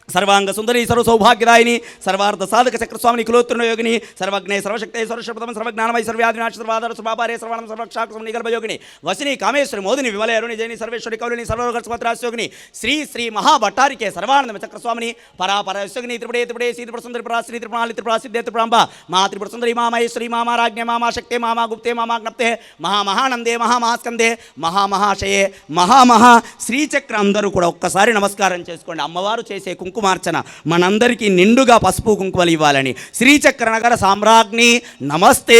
सर्वांग सुंदरी सर्व सौभाग्यदायिनी सर्वार्थ साधक चक्रस्वामिनी कुलोत्तरण योगिनी सर्वज्ञ सर्वशक्ति सर्वशब्दम सर्वज्ञानमयी सर्व्याधिनाश सर्वाधार सर्वापारे सर्वाणम सर्वक्षाक निगर्भ योगिनी वसिनी कामेश्वरी मोदिनी विमले अरुणी जैनी सर्वेश्वरी कौलिनी सर्वगर्भपत्रास योगिनी श्री श्री महाभट्टारिके सर्वानंद चक्रस्वामिनी परापर योगिनी त्रिपुरे त्रिपुरे श्री सुंदरी पराश्री त्रिपुराली त्रिपुरासिद्धे त्रिपुरांबा मा त्रिपुर सुंदरी मामहेश्वरी मामाराज्ञ मामा शक्ति मामा गुप्ते मामा ज्ञप्ते महामहानंदे महामहास्कंदे महामहाशये महामहा శ్రీచక్ర అందరూ కూడా ఒక్కసారి నమస్కారం చేసుకోండి. అమ్మవారు చేసే కుంకుమార్చన మనందరికీ నిండుగా పసుపు కుంకుమలు ఇవ్వాలని. శ్రీచక్ర నగర సామ్రాజ్ఞి నమస్తే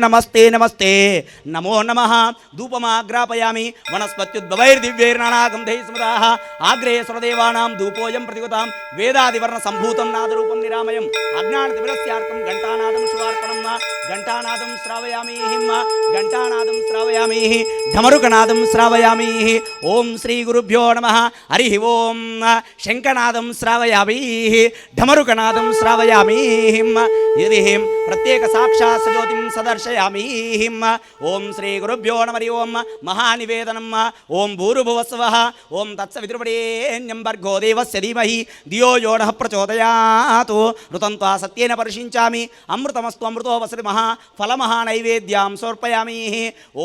నమస్తే నమస్తే నమో నమః. ధూపమాగ్రాపయామి వనస్పత్యుద్భవైర్దివ్యైర్నానాగంధైః స్మృతాః ఆగ్రే స్వదేవానాం ధూపోయం ప్రతిగతాం వేదాదివర్ణ సంభూతం నాదరూపం నిరామయం అజ్ఞానతిమిరస్యార్థం ఘంటానాదం శివార్పణం ఘంటానాదం శ్రావయామి ఘంటానాదం శ్రావయామి ఢమరుకనాదం శ్రావయామి. ఓం శ్రీ గురుభ్యో నమః. హరి ఓం. శంఖనాదం శ్రావయామి ఢమరుకనాదం శ్రావయామి. ఇది ప్రత్యేక సాక్షాత్ సజ్యోతిం సదర్శయామి. ఓం శ్రీ గురుభ్యో నమః. హరి ఓం. మహానివేదనం. ఓం భూర్భువస్వః ఓం తత్సవితుర్వరేణ్యం భర్గో దేవస్య ధీమహి ధియో యో నః ప్రచోదయాత్. ఋతం త్వా సత్యేన పరిశించామి అమృతమస్తు అమృతో వసతి మహా ఫలమహా నైవేద్యాం సమర్పయామి.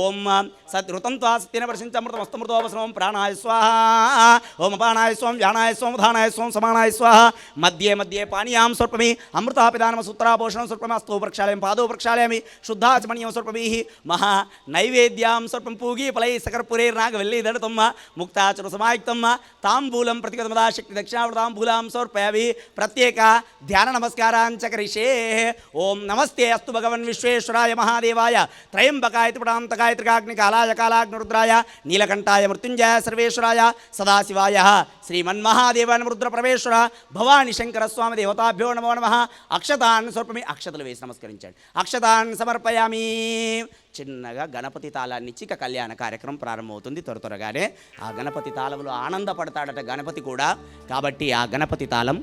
ఓం ఋతం త్వా సత్యేన పరిశించ అమృతమస్తు అమృతో వసతి ఓం ప్రాణాయ స్వాహ ఓం అపానాయ స్వం వ్యానాయ స్వం ఉదానాయ స్వం సమానాయ స్వాహ. మధ్యే మధ్యే పానీయాం స్వర్పమి అమృతాపిదానం సూత్రాపోషణం స్వర్పమి అస్తో ప్రక్షాళయం పాదో ప్రక్షాళయామి శుద్ధాచమణీయం స్వర్పమి మహా నైవేద్యాం స్వర్పం పూగీ ఫలై సకర్పురైర్నాగవెల్లి దడతమ్మ ముక్తాచరు సమాయుక్తమ్మ తాంబూలం ప్రతిగతమదా శక్తి దక్షిణావృతాంబూలాం సమర్పయామి. ప్రత్యేక ధ్యాన నమస్కారాంచ కరిష్యే. ఓం నమస్తే అస్తు భగవన్ విశ్వేశ్వరాయ మహాదేవాయ త్రయంబకాయ త్రిపురాంతకాయ త్రికాగ్ని కాలాయ కాలాగ్నిరుద్రాయ నీలకంఠాయ మృత్యుంజయ సర్వేశ్వరాయ సదాశివాయ శ్రీమన్మహాదేవాయ రుద్ర పరమేశ్వర భవాని శంకర స్వామి దేవతాభ్యో నమో నమః. అక్షతాన్ స్వర్పమి అక్షతలు వేసి నమస్కరించండి. అక్షతాన్ సమర్పయామి. చిన్నగా గణపతి తాళాన్ని ఇచ్చి ఇక కళ్యాణ కార్యక్రమం ప్రారంభమవుతుంది. త్వరగానే ఆ గణపతి తాళంలో ఆనందపడతాడట గణపతి కూడా. కాబట్టి ఆ గణపతి తాళం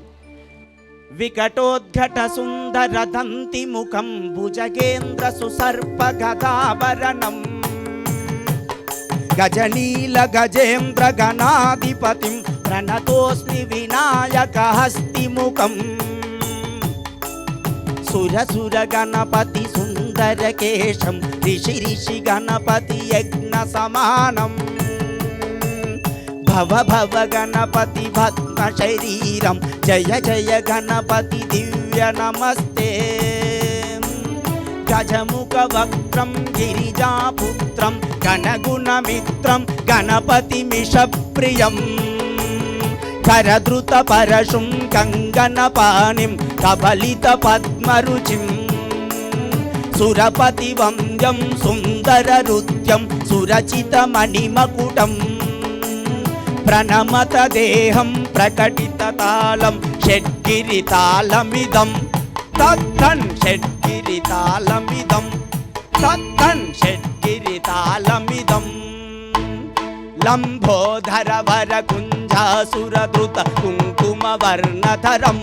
వికటోద్ఘట సుందర దంతి ముఖం భుజగేంద్ర సుసర్ప గదాభరణం గజనీల గజేంద్ర గణాధిపతిం ప్రణతోస్మి వినాయక హస్తిముఖం సురసుర గణపతి సుందర కేశం రిషి రిషి గణపతి యజ్ఞ సమానం భవ భవ గణపతి భద్మ శరీరం జయ జయ గణపతి దివ్య నమస్తే. గజముఖ వక్త్రం గిరిజాపుత్రం గణగుణమిత్రం గణపతిమిష ప్రియం కరధృత పరశుం కంగనపాణిం కబలిత పద్మరుచిం సురపతి వంద్యం సుందర నృత్యం సురచిత మణిమకుటం ప్రణమత దేహం ప్రకటిత తాళం షడ్గిరి తాళమిదం తత్తన్ షడ్గిరి తాళమిదం తత్తన్ షడ్గిరి తాళమిదం. లంబోధర వర కుంజాసురధృత కుంకుమ వర్ణధరం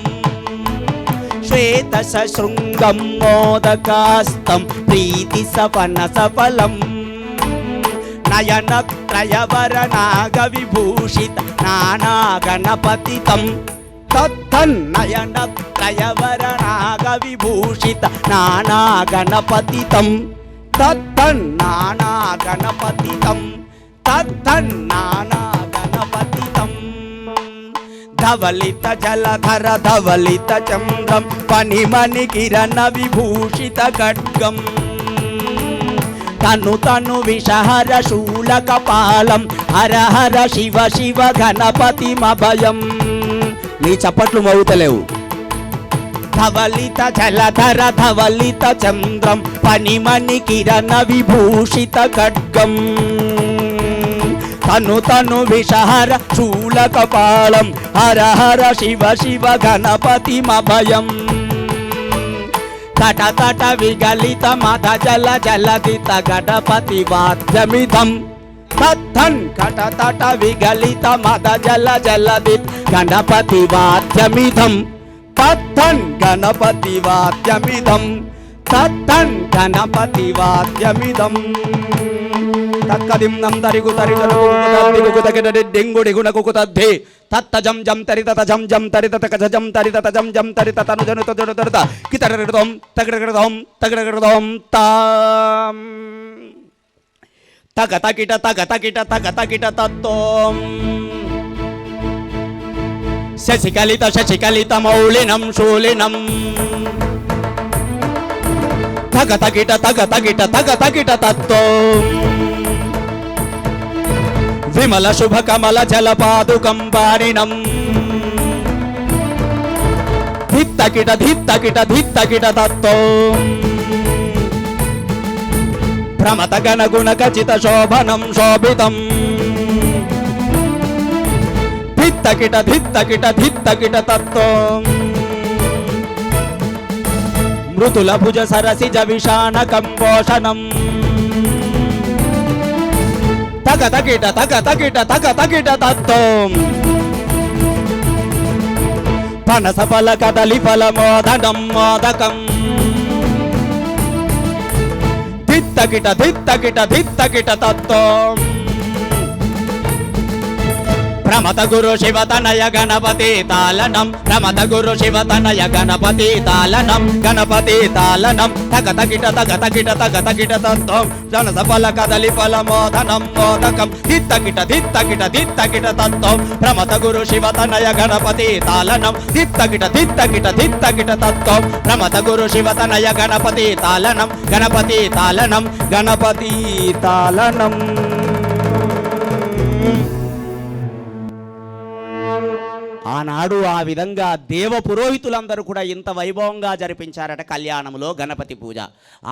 శ్వేత శృంగం మోదకాస్తం ప్రీతి సపన సఫలం నయనత్రయవర నాగ విభూషిత నానా గణపతితం తత్తన్నయనత్రయవర నాగ విభూషిత నానా గణపతితం తత్తన్నానా గణపతితం తత్తన్నానా గణపతితం ధవలిత జలధర ధవలిత చంద్రం పనిమణి కిరణ విభూషిత ఖడ్గం తను తను విషహర శూల కపాలం హర హర శివ శివ గణపతి మభయం. నీ చప్పట్లు మోగుతలేవు. ధవలిత జలధర ధవలిత చంద్రం పనిమణి కిరణ విభూషిత ఖడ్గం తను తను విషహర శూల కపాలం హర హర శివ శివ గణపతి మభయం. తట తట విగలిత మద జల జలదిత గణపతి వాద్యమిదం తత్తన్ కట తట విగలిత మద జల జలదిత గణపతి వాద్యమిదం తత్తన్ గణపతి వాద్యమిదం తత్తన్ గణపతి వాద్యమిదం. తక్కదిం నం తరిగు తరిగడు డింగుడి గుణకు తద్ధి తత్తజం జం తరిత జం జం తరిత కజం తరిత జం జం తరిత తను జను తజడు తరిత కితరగడదం తగడగడదం తగడగడదం తాం తగ తకిట తగ తకిట తగ తకిట తత్తోం శశికలిత మౌళినం శూలినం తగ తకిట తగ తకిట తత్తోం విమల శుభ కమల జలపాదుకం వారిణం ధిత్తకిట ధిత్తకిట ధిత్తకిట తత్తో భ్రమత గణ గుణ ఖచిత శోభనం శోభితం ధిత్తకిట ధిత్తకిట ధిత్తకిట తత్తో మృతుల భుజ సరసిజ విషాణ కంపోషణం తగ తగిట తత్వం పనస ఫల కదలి ఫల మోదనం మోదకం ధిత్తకిట తత్వం ప్రమత గురు శివతనయ గణపతి తాళనం ప్రమత గురు శివతనయ గణపతి తాళనం గణపతి తాళనం తగ తగిట తత్వం జన సఫల కదలి ఫల మోదనం మోదకం ధిత్తకిట తత్వం ప్రమత గురు శివతనయ గణపతి తాళనం ధిత్తకిట తత్వం ప్రమత గురు శివతనయ గణపతి తాళనం గణపతి తాళనం గణపతి తాళనం. ఆనాడు ఆ విధంగా దేవ పురోహితులందరూ కూడా ఇంత వైభవంగా జరిపించారట కళ్యాణంలో గణపతి పూజ.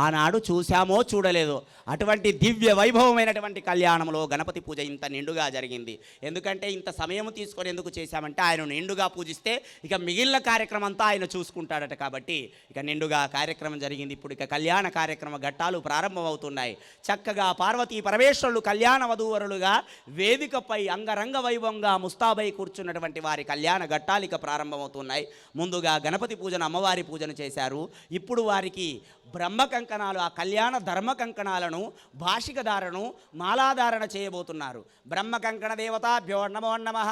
ఆనాడు చూశామో చూడలేదో అటువంటి దివ్య వైభవమైనటువంటి కళ్యాణంలో గణపతి పూజ ఇంత నిండుగా జరిగింది. ఎందుకంటే ఇంత సమయం తీసుకొని ఎందుకు చేశామంటే ఆయన నిండుగా పూజిస్తే ఇక మిగిలిన కార్యక్రమం అంతా ఆయన చూసుకుంటాడట. కాబట్టి ఇక నిండుగా కార్యక్రమం జరిగింది. ఇప్పుడు ఇక కళ్యాణ కార్యక్రమ ఘట్టాలు ప్రారంభమవుతున్నాయి. చక్కగా పార్వతీ పరమేశ్వరులు కళ్యాణ వధూవరులుగా వేదికపై అంగరంగ వైభవంగా ముస్తాబై కూర్చున్నటువంటి వారి కళ్యాణ ఘట్టాలిక ప్రారంభమవుతున్నాయి. ముందుగా గణపతి పూజను అమ్మవారి పూజను చేశారు. ఇప్పుడు వారికి బ్రహ్మ కంకణాలు ఆ కళ్యాణ ధర్మ కంకణాలను భాషిక ధారణను మాలాధారణ చేయబోతున్నారు. బ్రహ్మ కంకణ దేవతాభ్యో నమో నమః.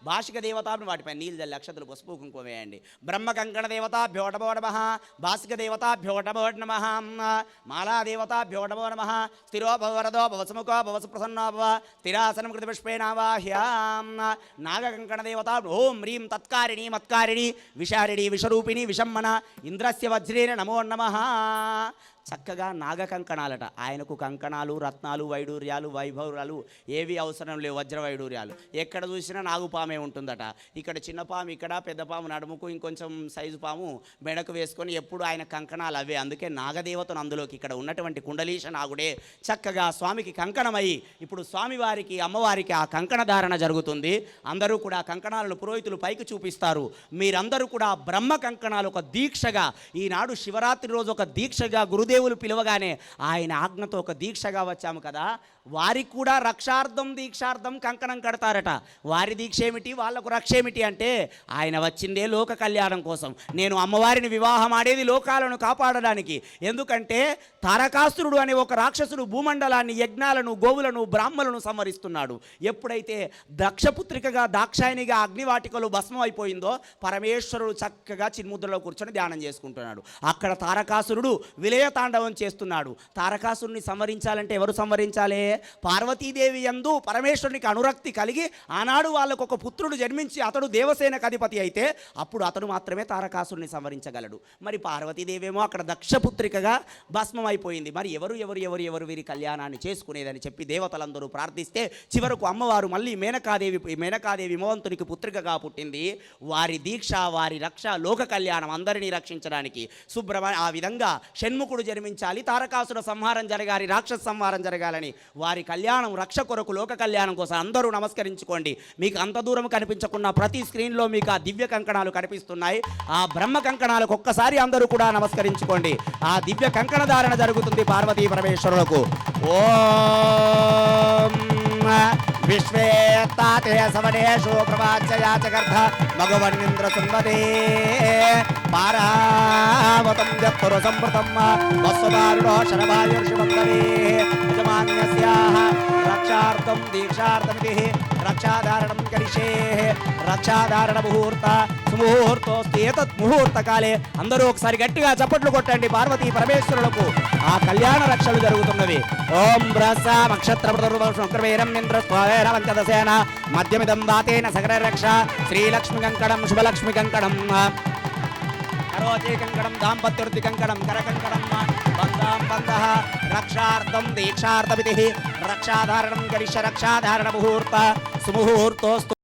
భాషిక దేవతాభ్యం వాటిపై నీళ్ళు జల్లి అక్షతలు పసుపు కుంకుమ వేయండి. బ్రహ్మ కంకణ దేవతాభ్యో నమో నమః. భాషిక దేవతాభ్యో నమో నమః. మాలా దేవతాభ్యో నమో నమః. స్థిరో భవరదో భవసముఖో భవసుప్రసన్నో భవ స్థిరాసనం కృత పుష్పేనావాహ్యాం. నాగ కంకణ దేవత ఓం హ్రీం తత్కారిణి మత్కారిణి విషారిణి విషరూపిణి విషమ్మన ఇంద్రస్య వజ్రేన నమో నమః. చక్కగా నాగ కంకణాలట. ఆయనకు కంకణాలు రత్నాలు వైడూర్యాలు వైభవాలు ఏవి అవసరం లేవు. వజ్ర వైడూర్యాలు ఎక్కడ చూసినా నాగుపామే ఉంటుందట. ఇక్కడ చిన్న పాము, ఇక్కడ పెద్ద పాము, నడుముకు ఇంకొంచెం సైజు పాము మెడకు వేసుకొని ఎప్పుడు ఆయన కంకణాలు అవే. అందుకే నాగదేవతను అందులోకి ఇక్కడ ఉన్నటువంటి కుండలీశ నాగుడే చక్కగా స్వామికి కంకణమై ఇప్పుడు స్వామివారికి అమ్మవారికి ఆ కంకణ ధారణ జరుగుతుంది. అందరూ కూడా కంకణాలను పురోహితులు పైకి చూపిస్తారు. మీరందరూ కూడా బ్రహ్మ కంకణాలు ఒక దీక్షగా ఈనాడు శివరాత్రి రోజు ఒక దీక్షగా గురుదేవులు పిలవగానే ఆయన ఆజ్ఞతో ఒక దీక్షగా వచ్చాము కదా. వారికి కూడా రక్షార్థం దీక్షార్థం కంకణం కడతారట. వారి దీక్ష ఏమిటి, వాళ్ళకు రక్ష ఏమిటి అంటే ఆయన వచ్చిందే లోక కళ్యాణం కోసం. నేను అమ్మవారిని వివాహం ఆడేది లోకాలను కాపాడడానికి. ఎందుకంటే తారకాసురుడు అనే ఒక రాక్షసుడు భూమండలాన్ని, యజ్ఞాలను, గోవులను, బ్రాహ్మలను సంహరిస్తున్నాడు. ఎప్పుడైతే దక్షపుత్రికగా దాక్షాయనిగా అగ్నివాటికలు భస్మం అయిపోయిందో పరమేశ్వరుడు చక్కగా చిన్ముద్రలో కూర్చొని ధ్యానం చేసుకుంటున్నాడు. అక్కడ తారకాసురుడు విలయతాండవం చేస్తున్నాడు. తారకాసురుని సంహరించాలంటే ఎవరు సంహరించాలి? పార్వతీదేవి యందు పరమేశ్వరునికి అనురక్తి కలిగి ఆనాడు వాళ్ళకు ఒక పుత్రుడు జన్మించి అతడు దేవసేనకు అధిపతి అయితే అప్పుడు అతడు మాత్రమే తారకాసురుని సంహరించగలడు. మరి పార్వతీదేవి ఏమో అక్కడ దక్షపుత్రికగా భస్మం అయిపోయింది. మరి ఎవరు ఎవరు ఎవరు ఎవరు వీరి కళ్యాణాన్ని చేసుకునేదని చెప్పి దేవతలందరూ ప్రార్థిస్తే చివరకు అమ్మవారు మళ్ళీ మేనకాదేవి హిమవంతునికి పుత్రికగా పుట్టింది. వారి దీక్ష, వారి రక్ష, లోక కళ్యాణం అందరినీ రక్షించడానికి. ఆ విధంగా షణ్ముఖుడు జన్మించాలి, తారకాసుర సంహారం జరగాలి, రాక్షస సంహారం జరగాలని వారి కళ్యాణం, రక్ష కొరకు, లోక కళ్యాణం కోసం అందరూ నమస్కరించుకోండి. మీకు అంత దూరం కనిపించకుండా ప్రతి స్క్రీన్లో మీకు ఆ దివ్య కంకణాలు కనిపిస్తున్నాయి. ఆ బ్రహ్మ కంకణాలకు ఒక్కసారి అందరూ కూడా నమస్కరించుకోండి. ఆ దివ్య కంకణ ధారణ జరుగుతుంది పార్వతీ పరమేశ్వరులకు. ఓం విశ్వేత్తాతే సవనేషు ప్రవాచ్యయాచగర్ధ మగవన్నింద్ర సుందరే పారావతం జత్తుర సంప్రతం వస్వదారుడో శరవాయుర్షివందనే యజమాన్యస్యాః రక్షార్థం దీక్షార్థమితి రక్షాధారణం కరిష్యే. రక్షాధారణ ముహూర్త సుముహూర్తోస్తి ఏతత్ ముహూర్తకాలే. అందరూ ఒకసారి గట్టిగా చప్పట్లు కొట్టండి పార్వతీ పరమేశ్వరులకు. ఆ కళ్యాణ రక్షలు జరుగుతున్నవి. ఓం బ్రహ్మ నక్షత్రవీరం ఇంద్రస్వేన మధ్యమిదం వాతేన సగర రక్ష శ్రీలక్ష్మి కంకణం శుభలక్ష్మి కంకణం కరోచే కంకణం దాంపత్యుర్ది కంకణం కరకంకణం బంధాం బంధః రక్షార్థం దీక్షార్థమితి రక్షాధారణం కరిష్య రక్షాధారణ ముహూర్త సుముహూర్తోస్తు.